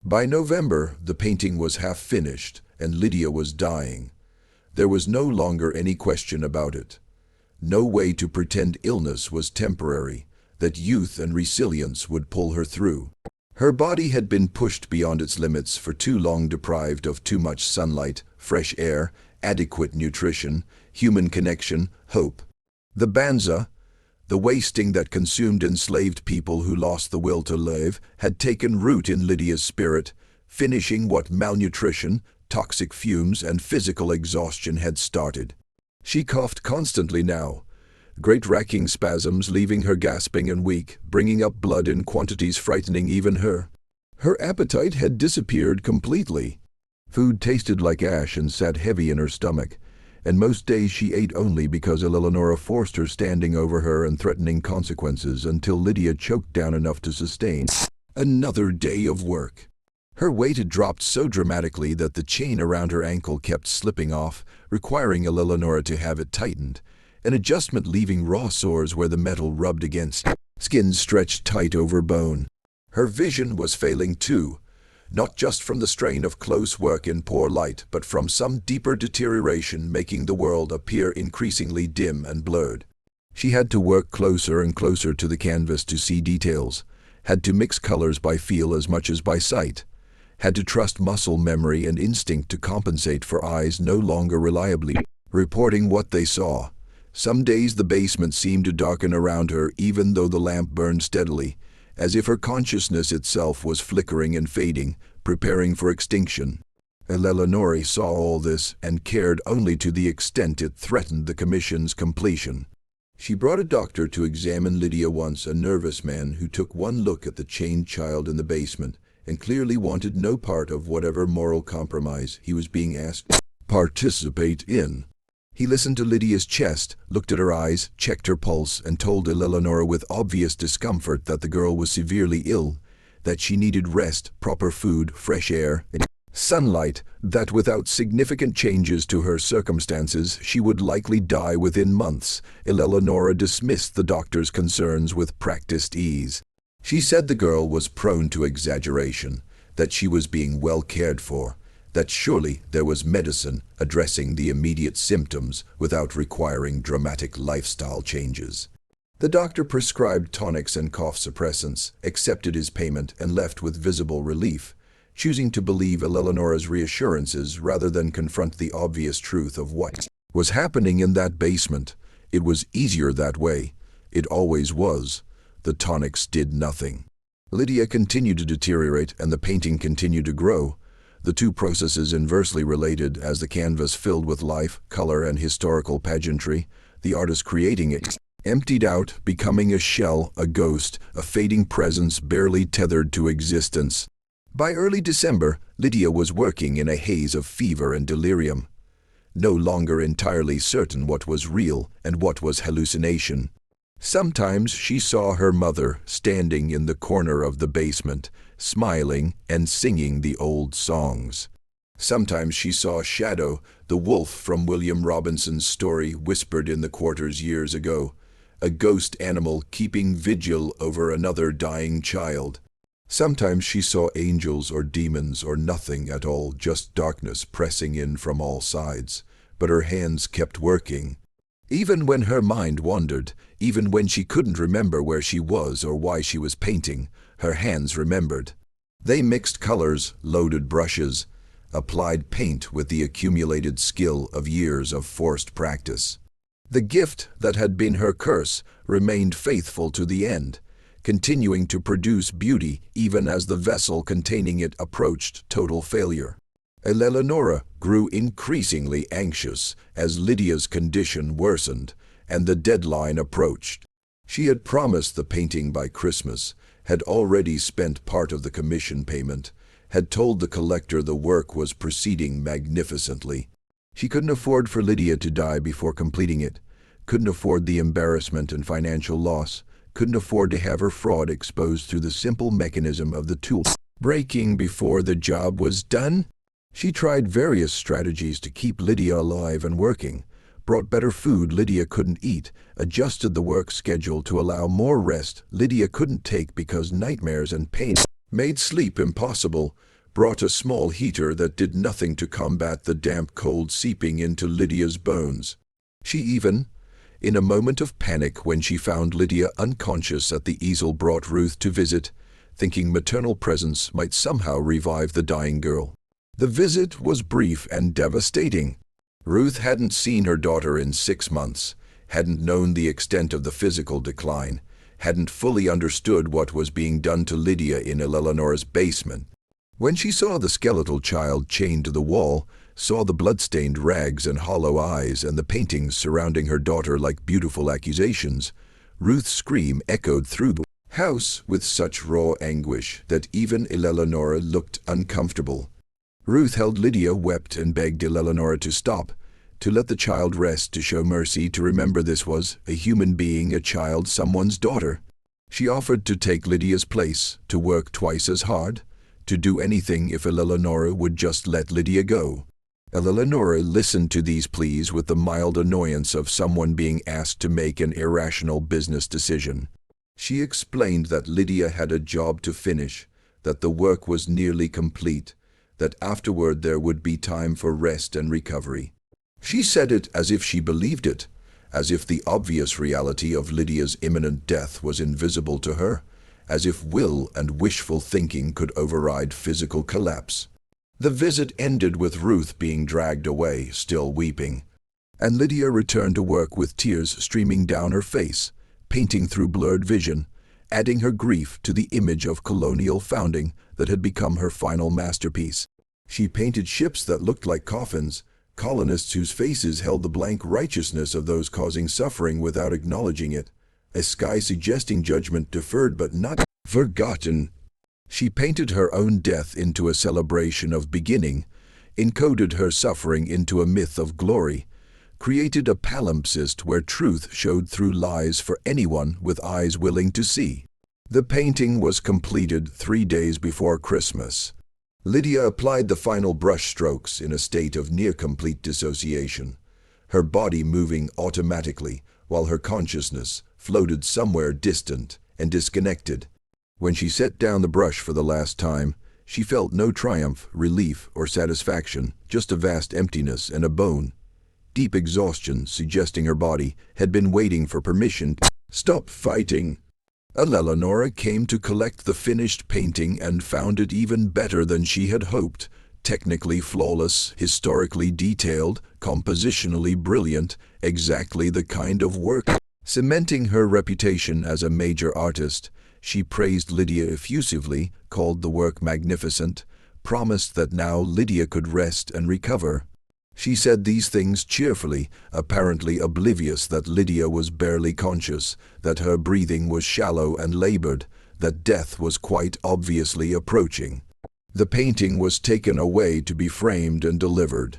By November, the painting was half finished, and Lydia was dying. There was no longer any question about it. No way to pretend illness was temporary, that youth and resilience would pull her through. Her body had been pushed beyond its limits for too long, deprived of too much sunlight, fresh air, adequate nutrition, human connection, hope. The banza, the wasting that consumed enslaved people who lost the will to live, had taken root in Lydia's spirit, finishing what malnutrition, toxic fumes, and physical exhaustion had started. She coughed constantly now, great racking spasms leaving her gasping and weak, bringing up blood in quantities frightening even her. Her appetite had disappeared completely. Food tasted like ash and sat heavy in her stomach, and most days she ate only because Eleonora forced her, standing over her and threatening consequences until Lydia choked down enough to sustain another day of work. Her weight had dropped so dramatically that the chain around her ankle kept slipping off, requiring Eleonora to have it tightened, an adjustment leaving raw sores where the metal rubbed against skin stretched tight over bone. Her vision was failing too, not just from the strain of close work in poor light, but from some deeper deterioration making the world appear increasingly dim and blurred. She had to work closer and closer to the canvas to see details, had to mix colors by feel as much as by sight, had to trust muscle memory and instinct to compensate for eyes no longer reliably reporting what they saw. Some days the basement seemed to darken around her even though the lamp burned steadily, as if her consciousness itself was flickering and fading, preparing for extinction. Eleonora saw all this and cared only to the extent it threatened the commission's completion. She brought a doctor to examine Lydia once, a nervous man who took one look at the chained child in the basement and clearly wanted no part of whatever moral compromise he was being asked to participate in. He listened to Lydia's chest, looked at her eyes, checked her pulse, and told Eleonora with obvious discomfort that the girl was severely ill, that she needed rest, proper food, fresh air, and sunlight, that without significant changes to her circumstances she would likely die within months. Eleonora dismissed the doctor's concerns with practiced ease. She said the girl was prone to exaggeration, that she was being well cared for, that surely there was medicine addressing the immediate symptoms without requiring dramatic lifestyle changes. The doctor prescribed tonics and cough suppressants, accepted his payment, and left with visible relief, choosing to believe Eleonora's reassurances rather than confront the obvious truth of what was happening in that basement. It was easier that way. It always was. The tonics did nothing. Lydia continued to deteriorate and the painting continued to grow, the two processes inversely related as the canvas filled with life, color, and historical pageantry, the artist creating it emptied out, becoming a shell, a ghost, a fading presence barely tethered to existence. By early December, Lydia was working in a haze of fever and delirium, no longer entirely certain what was real and what was hallucination. Sometimes she saw her mother standing in the corner of the basement, smiling and singing the old songs. Sometimes she saw a shadow, the wolf from William Robinson's story whispered in the quarters years ago, a ghost animal keeping vigil over another dying child. Sometimes she saw angels or demons or nothing at all, just darkness pressing in from all sides, but her hands kept working. Even when her mind wandered, even when she couldn't remember where she was or why she was painting, her hands remembered. They mixed colors, loaded brushes, applied paint with the accumulated skill of years of forced practice. The gift that had been her curse remained faithful to the end, continuing to produce beauty even as the vessel containing it approached total failure. Eleonora grew increasingly anxious as Lydia's condition worsened and the deadline approached. She had promised the painting by Christmas, had already spent part of the commission payment, had told the collector the work was proceeding magnificently. She couldn't afford for Lydia to die before completing it, couldn't afford the embarrassment and financial loss, couldn't afford to have her fraud exposed through the simple mechanism of the tool breaking before the job was done. She tried various strategies to keep Lydia alive and working, brought better food Lydia couldn't eat, adjusted the work schedule to allow more rest Lydia couldn't take because nightmares and pain made sleep impossible, brought a small heater that did nothing to combat the damp cold seeping into Lydia's bones. She even, in a moment of panic when she found Lydia unconscious at the easel, brought Ruth to visit, thinking maternal presence might somehow revive the dying girl. The visit was brief and devastating. Ruth hadn't seen her daughter in 6 months, hadn't known the extent of the physical decline, hadn't fully understood what was being done to Lydia in Eleonora's basement. When she saw the skeletal child chained to the wall, saw the blood-stained rags and hollow eyes and the paintings surrounding her daughter like beautiful accusations, Ruth's scream echoed through the house with such raw anguish that even Eleonora looked uncomfortable. Ruth held Lydia, wept and begged Eleonora to stop, to let the child rest, to show mercy, to remember this was a human being, a child, someone's daughter. She offered to take Lydia's place, to work twice as hard, to do anything if Eleonora would just let Lydia go. Eleonora listened to these pleas with the mild annoyance of someone being asked to make an irrational business decision. She explained that Lydia had a job to finish, that the work was nearly complete, that afterward there would be time for rest and recovery. She said it as if she believed it, as if the obvious reality of Lydia's imminent death was invisible to her, as if will and wishful thinking could override physical collapse. The visit ended with Ruth being dragged away, still weeping, and Lydia returned to work with tears streaming down her face, painting through blurred vision, adding her grief to the image of colonial founding that had become her final masterpiece. She painted ships that looked like coffins, colonists whose faces held the blank righteousness of those causing suffering without acknowledging it, a sky suggesting judgment deferred but not forgotten. She painted her own death into a celebration of beginning, encoded her suffering into a myth of glory, created a palimpsest where truth showed through lies for anyone with eyes willing to see. The painting was completed 3 days before Christmas. Lydia applied the final brushstrokes in a state of near-complete dissociation, her body moving automatically while her consciousness floated somewhere distant and disconnected. When she set down the brush for the last time, she felt no triumph, relief, or satisfaction, just a vast emptiness and a bone. Deep exhaustion suggesting her body had been waiting for permission to stop fighting. Eleonora came to collect the finished painting and found it even better than she had hoped. Technically flawless, historically detailed, compositionally brilliant, exactly the kind of work. Cementing her reputation as a major artist, she praised Lydia effusively, called the work magnificent, promised that now Lydia could rest and recover. She said these things cheerfully, apparently oblivious that Lydia was barely conscious, that her breathing was shallow and labored, that death was quite obviously approaching. The painting was taken away to be framed and delivered.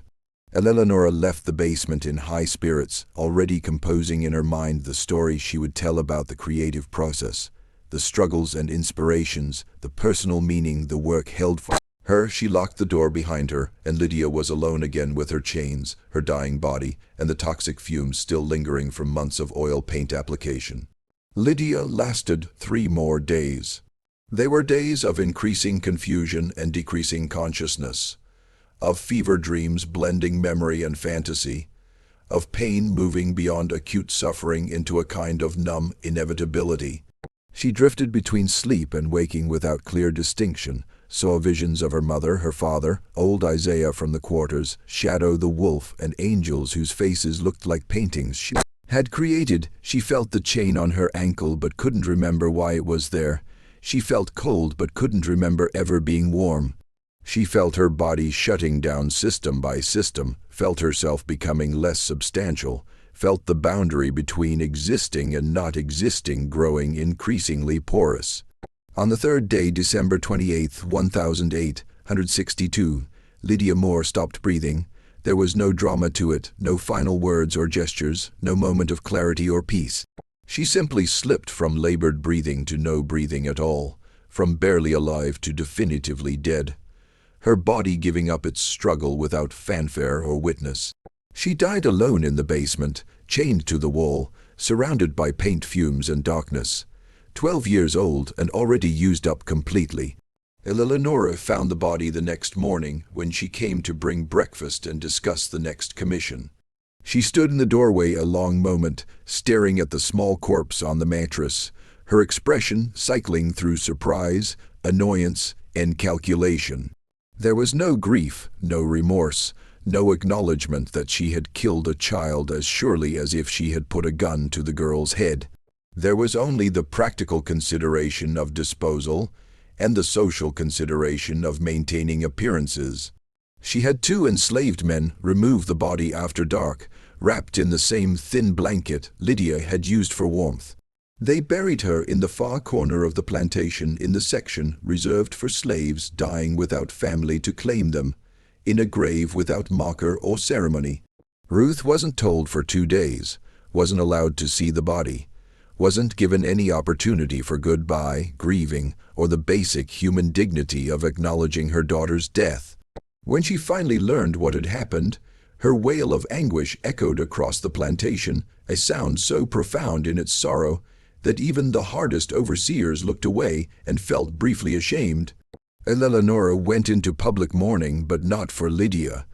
Eleonora left the basement in high spirits, already composing in her mind the story she would tell about the creative process, the struggles and inspirations, the personal meaning the work held for her. She locked the door behind her, and Lydia was alone again with her chains, her dying body, and the toxic fumes still lingering from months of oil paint application. Lydia lasted 3 more days. They were days of increasing confusion and decreasing consciousness, of fever dreams blending memory and fantasy, of pain moving beyond acute suffering into a kind of numb inevitability. She drifted between sleep and waking without clear distinction, saw visions of her mother, her father, old Isaiah from the quarters, Shadow the wolf, and angels whose faces looked like paintings she had created. She felt the chain on her ankle but couldn't remember why it was there. She felt cold but couldn't remember ever being warm. She felt her body shutting down system by system, felt herself becoming less substantial, felt the boundary between existing and not existing growing increasingly porous. On the third day, December 28, 1862, Lydia Moore stopped breathing. There was no drama to it, no final words or gestures, no moment of clarity or peace. She simply slipped from labored breathing to no breathing at all, from barely alive to definitively dead, her body giving up its struggle without fanfare or witness. She died alone in the basement, chained to the wall, surrounded by paint fumes and darkness. 12 years old and already used up completely. Eleonora found the body the next morning when she came to bring breakfast and discuss the next commission. She stood in the doorway a long moment, staring at the small corpse on the mattress, her expression cycling through surprise, annoyance, and calculation. There was no grief, no remorse, no acknowledgement that she had killed a child as surely as if she had put a gun to the girl's head. There was only the practical consideration of disposal and the social consideration of maintaining appearances. She had 2 enslaved men remove the body after dark, wrapped in the same thin blanket Lydia had used for warmth. They buried her in the far corner of the plantation in the section reserved for slaves dying without family to claim them, in a grave without marker or ceremony. Ruth wasn't told for 2 days, wasn't allowed to see the body, wasn't given any opportunity for goodbye, grieving, or the basic human dignity of acknowledging her daughter's death. When she finally learned what had happened, her wail of anguish echoed across the plantation, a sound so profound in its sorrow that even the hardest overseers looked away and felt briefly ashamed. Eleonora went into public mourning, but not for Lydia.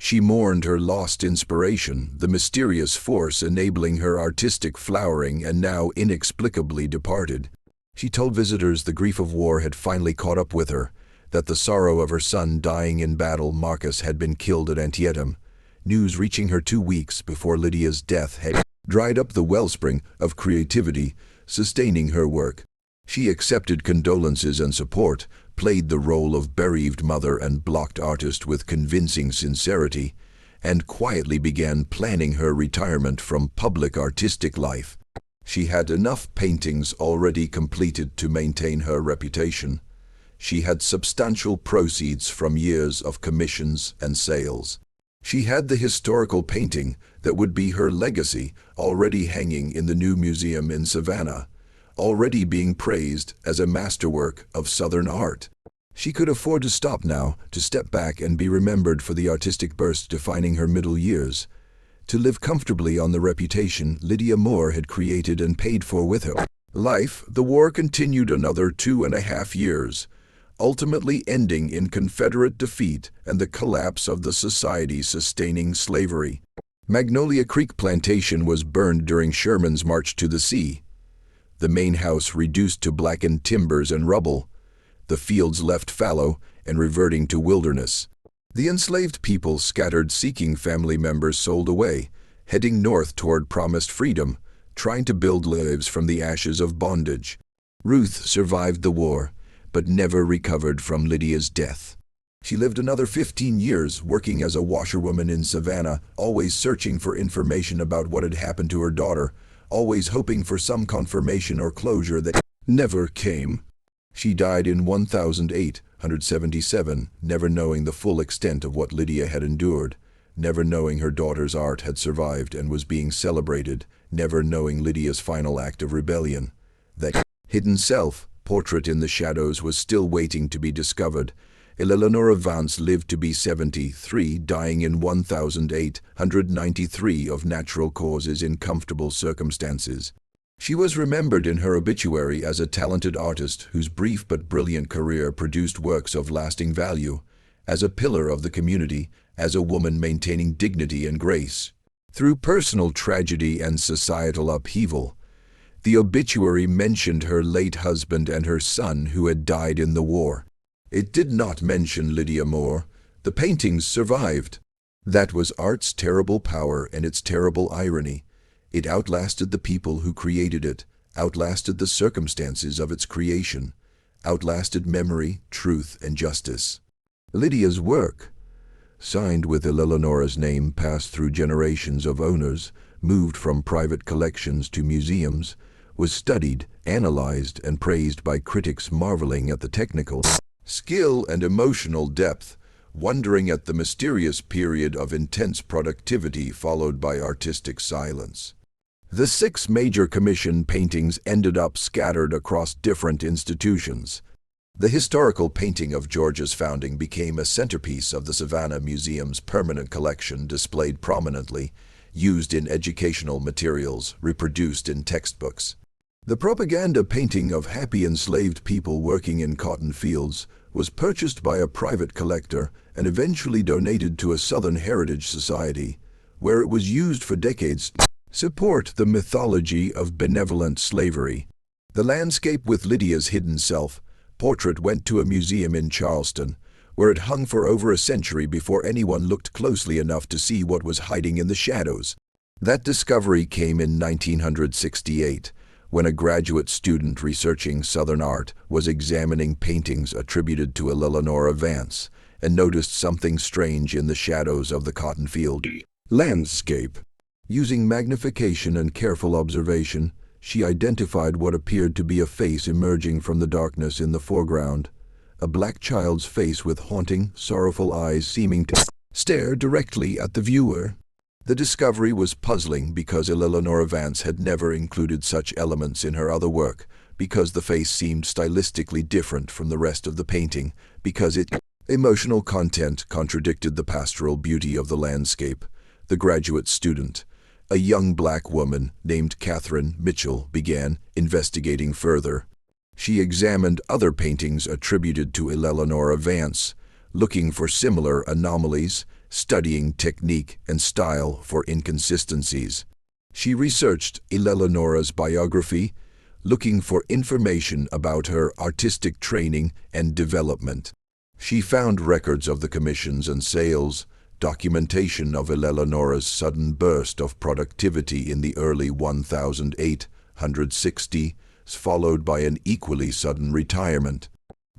She mourned her lost inspiration, the mysterious force enabling her artistic flowering and now inexplicably departed. She told visitors the grief of war had finally caught up with her, that the sorrow of her son dying in battle, Marcus, had been killed at Antietam, news reaching her 2 weeks before Lydia's death had dried up the wellspring of creativity sustaining her work. She accepted condolences and support, played the role of bereaved mother and blocked artist with convincing sincerity, and quietly began planning her retirement from public artistic life. She had enough paintings already completed to maintain her reputation. She had substantial proceeds from years of commissions and sales. She had the historical painting that would be her legacy already hanging in the new museum in Savannah, already being praised as a masterwork of Southern art. She could afford to stop now, to step back and be remembered for the artistic burst defining her middle years, to live comfortably on the reputation Lydia Moore had created and paid for with her life. The war continued another 2.5 years, ultimately ending in Confederate defeat and the collapse of the society sustaining slavery. Magnolia Creek Plantation was burned during Sherman's march to the sea. The main house reduced to blackened timbers and rubble, the fields left fallow and reverting to wilderness. The enslaved people scattered, seeking family members sold away, heading north toward promised freedom, trying to build lives from the ashes of bondage. Ruth survived the war, but never recovered from Lydia's death. She lived another 15 years working as a washerwoman in Savannah, always searching for information about what had happened to her daughter, always hoping for some confirmation or closure that never came. She died in 1877, never knowing the full extent of what Lydia had endured, never knowing her daughter's art had survived and was being celebrated, never knowing Lydia's final act of rebellion. That hidden self, portrait in the shadows, was still waiting to be discovered. Eleonora Vance lived to be 73, dying in 1893 of natural causes in comfortable circumstances. She was remembered in her obituary as a talented artist whose brief but brilliant career produced works of lasting value, as a pillar of the community, as a woman maintaining dignity and grace. Through personal tragedy and societal upheaval, the obituary mentioned her late husband and her son who had died in the war. It did not mention Lydia Moore. The paintings survived. That was art's terrible power and its terrible irony. It outlasted the people who created it, outlasted the circumstances of its creation, outlasted memory, truth, and justice. Lydia's work, signed with Eleonora's name, passed through generations of owners, moved from private collections to museums, was studied, analyzed, and praised by critics marveling at the technical skill and emotional depth, wondering at the mysterious period of intense productivity followed by artistic silence. The 6 major commission paintings ended up scattered across different institutions. The historical painting of Georgia's founding became a centerpiece of the Savannah Museum's permanent collection, displayed prominently, used in educational materials, reproduced in textbooks. The propaganda painting of happy enslaved people working in cotton fields was purchased by a private collector and eventually donated to a Southern Heritage Society, where it was used for decades to support the mythology of benevolent slavery. The landscape with Lydia's hidden self-portrait went to a museum in Charleston, where it hung for over a century before anyone looked closely enough to see what was hiding in the shadows. That discovery came in 1968, when a graduate student researching Southern art was examining paintings attributed to Eleanora Vance and noticed something strange in the shadows of the cotton field landscape. Using magnification and careful observation, she identified what appeared to be a face emerging from the darkness in the foreground, a black child's face with haunting, sorrowful eyes seeming to stare directly at the viewer. The discovery was puzzling because Eleanora Vance had never included such elements in her other work, because the face seemed stylistically different from the rest of the painting, because its emotional content contradicted the pastoral beauty of the landscape. The graduate student, a young black woman named Catherine Mitchell, began investigating further. She examined other paintings attributed to Eleanora Vance, looking for similar anomalies, studying technique and style for inconsistencies. She researched Eleanora's biography, looking for information about her artistic training and development. She found records of the commissions and sales, documentation of Eleanora's sudden burst of productivity in the early 1860s, followed by an equally sudden retirement.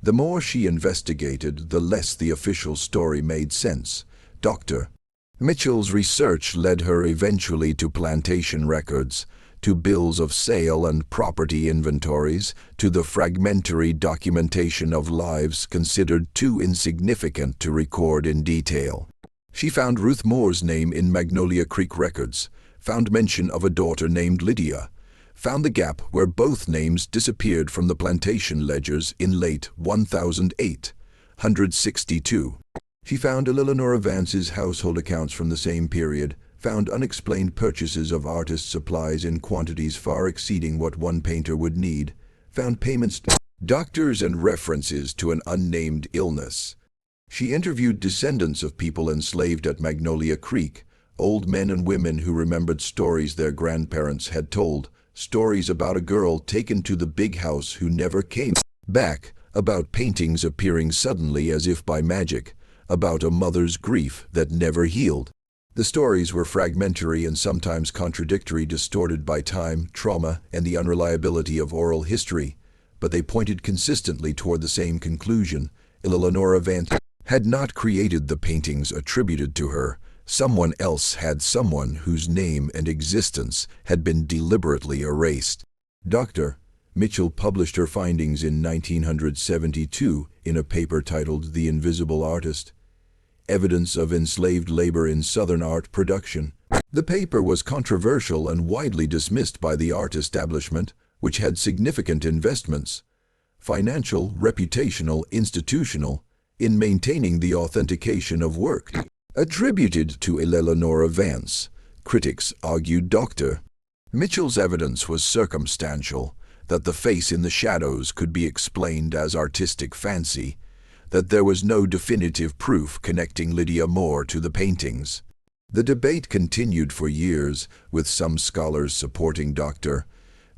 The more she investigated, the less the official story made sense. Dr. Mitchell's research led her eventually to plantation records, to bills of sale and property inventories, to the fragmentary documentation of lives considered too insignificant to record in detail. She found Ruth Moore's name in Magnolia Creek records, found mention of a daughter named Lydia, found the gap where both names disappeared from the plantation ledgers in late 1862. She found Eleanora Vance's household accounts from the same period, found unexplained purchases of artist supplies in quantities far exceeding what one painter would need, found payments to doctors and references to an unnamed illness. She interviewed descendants of people enslaved at Magnolia Creek, old men and women who remembered stories their grandparents had told, stories about a girl taken to the big house who never came back, about paintings appearing suddenly as if by magic, about a mother's grief that never healed. The stories were fragmentary and sometimes contradictory, distorted by time, trauma, and the unreliability of oral history, but they pointed consistently toward the same conclusion. Eleanora Vance had not created the paintings attributed to her. Someone else had, someone whose name and existence had been deliberately erased. Dr. Mitchell published her findings in 1972 in a paper titled The Invisible Artist: Evidence of Enslaved Labor in Southern Art Production. The paper was controversial and widely dismissed by the art establishment, which had significant investments, financial, reputational, institutional, in maintaining the authentication of work attributed to Eleanora Vance. Critics argued Dr. Mitchell's evidence was circumstantial, that the face in the shadows could be explained as artistic fancy, that there was no definitive proof connecting Lydia Moore to the paintings. The debate continued for years, with some scholars supporting Dr.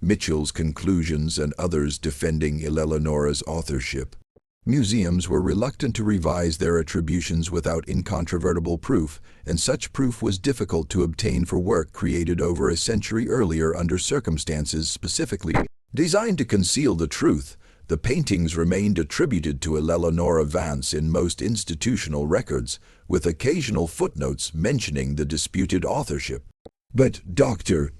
Mitchell's conclusions and others defending Eleanora's authorship. Museums were reluctant to revise their attributions without incontrovertible proof, and such proof was difficult to obtain for work created over a century earlier under circumstances specifically designed to conceal the truth. The paintings remained attributed to Eleanora Vance in most institutional records, with occasional footnotes mentioning the disputed authorship. But Dr.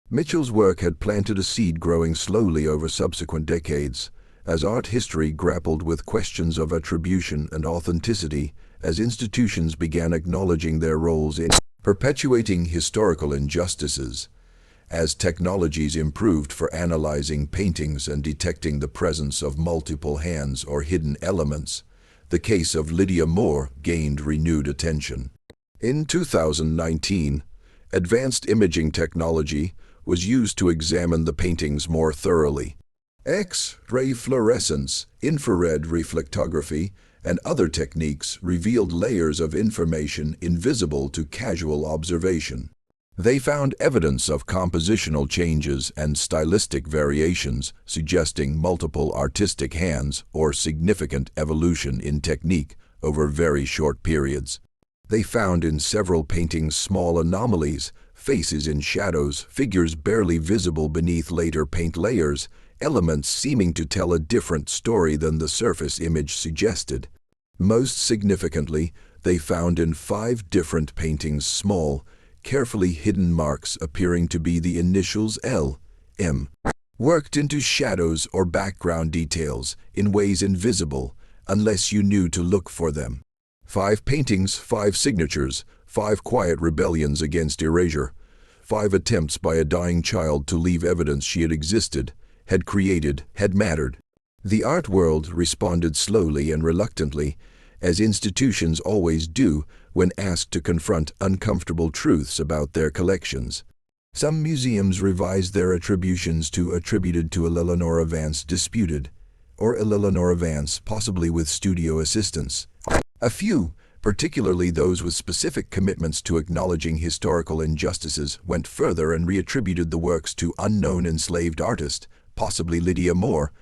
Mitchell's work had planted a seed growing slowly over subsequent decades. As art history grappled with questions of attribution and authenticity, as institutions began acknowledging their roles in perpetuating historical injustices, as technologies improved for analyzing paintings and detecting the presence of multiple hands or hidden elements, the case of Lydia Moore gained renewed attention. In 2019, advanced imaging technology was used to examine the paintings more thoroughly. X-ray fluorescence, infrared reflectography, and other techniques revealed layers of information invisible to casual observation. They found evidence of compositional changes and stylistic variations, suggesting multiple artistic hands or significant evolution in technique over very short periods. They found in several paintings small anomalies, faces in shadows, figures barely visible beneath later paint layers, elements seeming to tell a different story than the surface image suggested. Most significantly, they found in 5 different paintings small, carefully hidden marks appearing to be the initials L, M, worked into shadows or background details in ways invisible unless you knew to look for them. 5 paintings, 5 signatures, 5 quiet rebellions against erasure, 5 attempts by a dying child to leave evidence she had existed, had created, had mattered. The art world responded slowly and reluctantly, as institutions always do when asked to confront uncomfortable truths about their collections. Some museums revised their attributions to attributed to Eleanora Vance disputed, or Eleanora Vance possibly with studio assistance. A few, particularly those with specific commitments to acknowledging historical injustices, went further and reattributed the works to unknown enslaved artist, possibly Lydia Moore,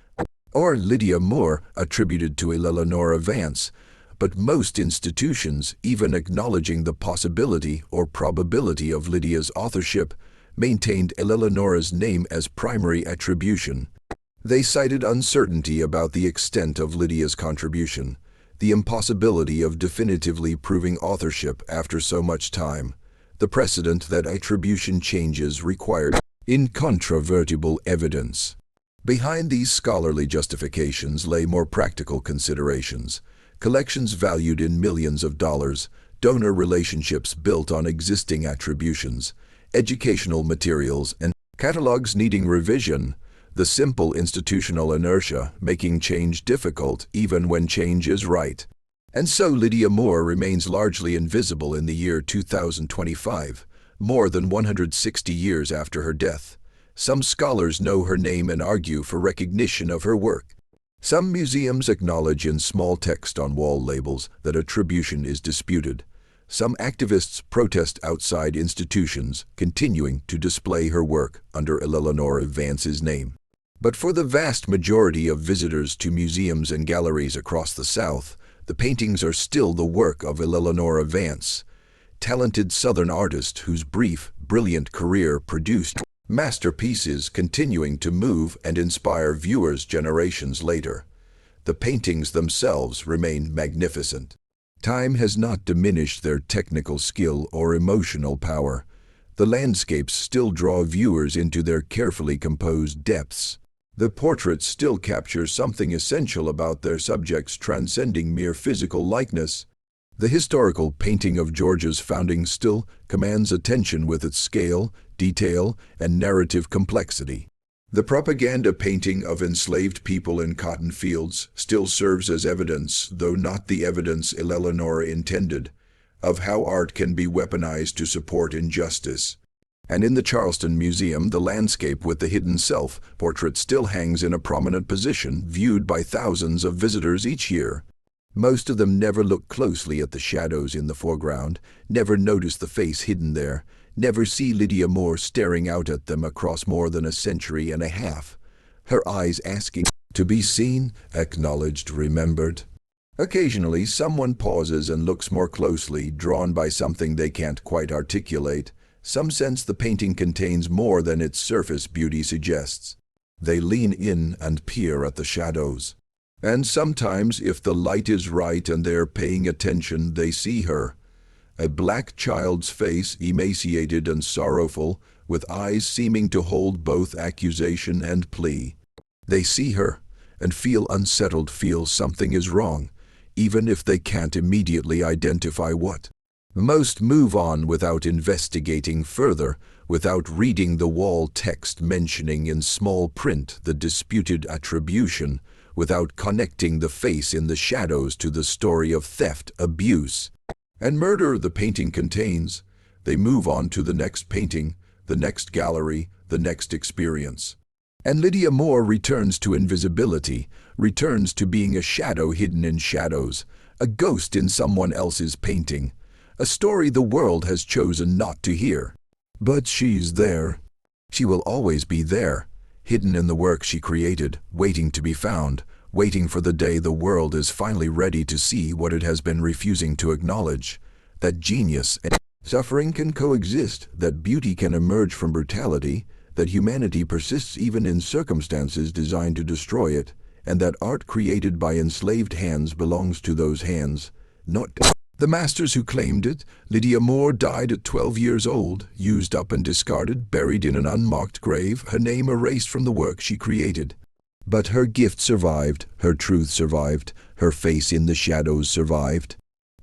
or Lydia Moore attributed to Eleanora Vance, but most institutions, even acknowledging the possibility or probability of Lydia's authorship, maintained Eleanora's name as primary attribution. They cited uncertainty about the extent of Lydia's contribution, the impossibility of definitively proving authorship after so much time, the precedent that attribution changes required incontrovertible evidence. Behind these scholarly justifications lay more practical considerations: collections valued in millions of dollars, donor relationships built on existing attributions, educational materials, and catalogs needing revision, the simple institutional inertia making change difficult even when change is right. And so Lydia Moore remains largely invisible in the year 2025, more than 160 years after her death. Some scholars know her name and argue for recognition of her work. Some museums acknowledge in small text on wall labels that attribution is disputed. Some activists protest outside institutions, continuing to display her work under Eleanora Vance's name. But for the vast majority of visitors to museums and galleries across the South, the paintings are still the work of Eleanora Vance, talented Southern artist whose brief, brilliant career produced masterpieces continuing to move and inspire viewers generations later. The paintings themselves remain magnificent. Time has not diminished their technical skill or emotional power. The landscapes still draw viewers into their carefully composed depths. The portraits still capture something essential about their subjects transcending mere physical likeness. The historical painting of Georgia's founding still commands attention with its scale, detail, and narrative complexity. The propaganda painting of enslaved people in cotton fields still serves as evidence, though not the evidence Eleanora intended, of how art can be weaponized to support injustice. And in the Charleston Museum, the landscape with the hidden self portrait still hangs in a prominent position, viewed by thousands of visitors each year. Most of them never look closely at the shadows in the foreground, never notice the face hidden there, never see Lydia Moore staring out at them across more than a century and a half, her eyes asking To be seen, acknowledged, remembered. Occasionally, someone pauses and looks more closely, drawn by something they can't quite articulate. Some sense the painting contains more than its surface beauty suggests. They lean in and peer at the shadows. And sometimes, if the light is right and they're paying attention, they see her. A black child's face, emaciated and sorrowful, with eyes seeming to hold both accusation and plea. They see her and feel unsettled, feel something is wrong, even if they can't immediately identify what. Most move on without investigating further, without reading the wall text mentioning in small print the disputed attribution, without connecting the face in the shadows to the story of theft, abuse, and murder the painting contains. They move on to the next painting, the next gallery, the next experience. And Lydia Moore returns to invisibility, returns to being a shadow hidden in shadows, a ghost in someone else's painting, a story the world has chosen not to hear. But she's there. She will always be there, hidden in the work she created, waiting to be found, waiting for the day the world is finally ready to see what it has been refusing to acknowledge, that genius and suffering can coexist, that beauty can emerge from brutality, that humanity persists even in circumstances designed to destroy it, and that art created by enslaved hands belongs to those hands, not the masters who claimed it. Lydia Moore died at 12 years old, used up and discarded, buried in an unmarked grave, her name erased from the work she created. But her gift survived, her truth survived, her face in the shadows survived.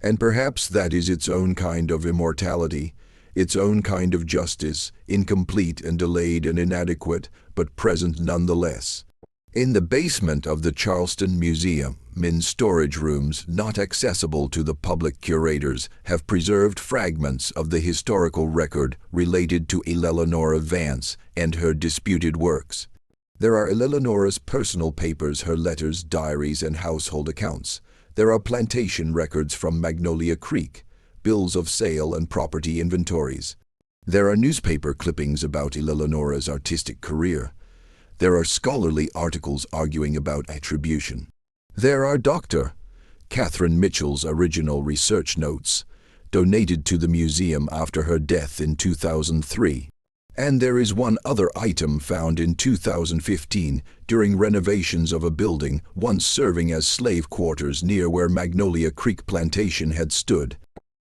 And perhaps that is its own kind of immortality, its own kind of justice, incomplete and delayed and inadequate, but present nonetheless. In the basement of the Charleston Museum, in storage rooms not accessible to the public, curators have preserved fragments of the historical record related to Eleanora Vance and her disputed works. There are Eleanora's personal papers, her letters, diaries, and household accounts. There are plantation records from Magnolia Creek, bills of sale and property inventories. There are newspaper clippings about Eleanora's artistic career. There are scholarly articles arguing about attribution. There are Dr. Catherine Mitchell's original research notes, donated to the museum after her death in 2003. And there is one other item found in 2015 during renovations of a building once serving as slave quarters near where Magnolia Creek Plantation had stood.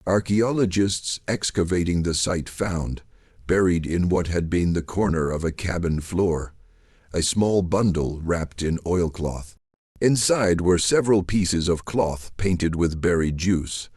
Archaeologists excavating the site found, buried in what had been the corner of a cabin floor, a small bundle wrapped in oilcloth. Inside were several pieces of cloth painted with berry juice,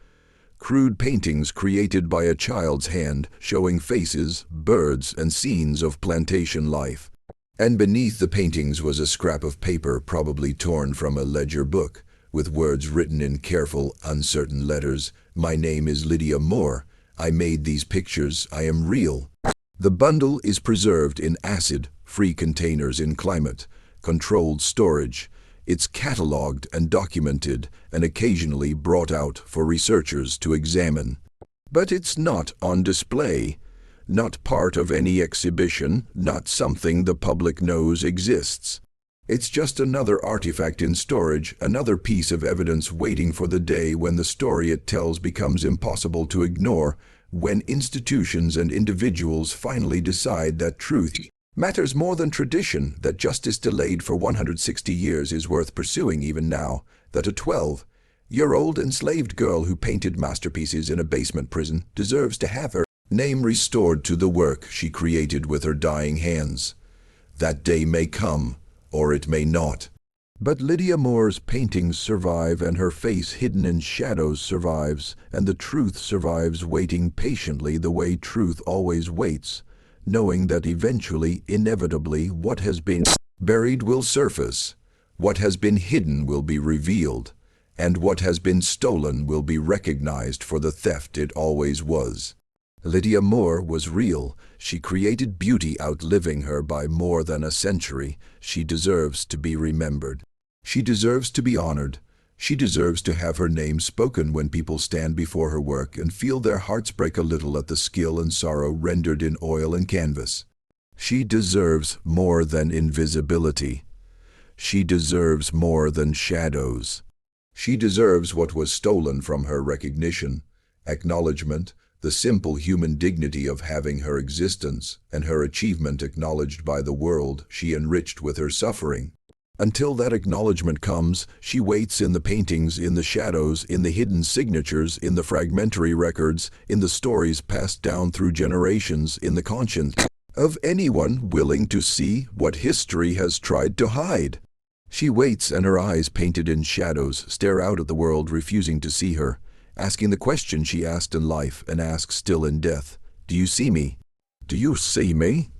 crude paintings created by a child's hand showing faces, birds, and scenes of plantation life. And beneath the paintings was a scrap of paper probably torn from a ledger book, with words written in careful, uncertain letters. "My name is Lydia Moore. I made these pictures. I am real." The bundle is preserved in acid-free containers in climate-controlled storage. It's catalogued and documented and occasionally brought out for researchers to examine. But it's not on display, not part of any exhibition, not something the public knows exists. It's just another artifact in storage, another piece of evidence waiting for the day when the story it tells becomes impossible to ignore, when institutions and individuals finally decide that truth matters more than tradition, that justice delayed for 160 years is worth pursuing even now, that a 12-year-old enslaved girl who painted masterpieces in a basement prison deserves to have her name restored to the work she created with her dying hands. That day may come, or it may not. But Lydia Moore's paintings survive, and her face hidden in shadows survives, and the truth survives, waiting patiently the way truth always waits, knowing that eventually, inevitably, what has been buried will surface, what has been hidden will be revealed, and what has been stolen will be recognized for the theft it always was. Lydia Moore was real. She created beauty, outliving her by more than a century. She deserves to be remembered. She deserves to be honored. She deserves to have her name spoken when people stand before her work and feel their hearts break a little at the skill and sorrow rendered in oil and canvas. She deserves more than invisibility. She deserves more than shadows. She deserves what was stolen from her: recognition, acknowledgement, the simple human dignity of having her existence and her achievement acknowledged by the world she enriched with her suffering. Until that acknowledgement comes, she waits in the paintings, in the shadows, in the hidden signatures, in the fragmentary records, in the stories passed down through generations, in the conscience of anyone willing to see what history has tried to hide. She waits, and her eyes, painted in shadows, stare out at the world, refusing to see her, asking the question she asked in life and asks still in death: "Do you see me? Do you see me?"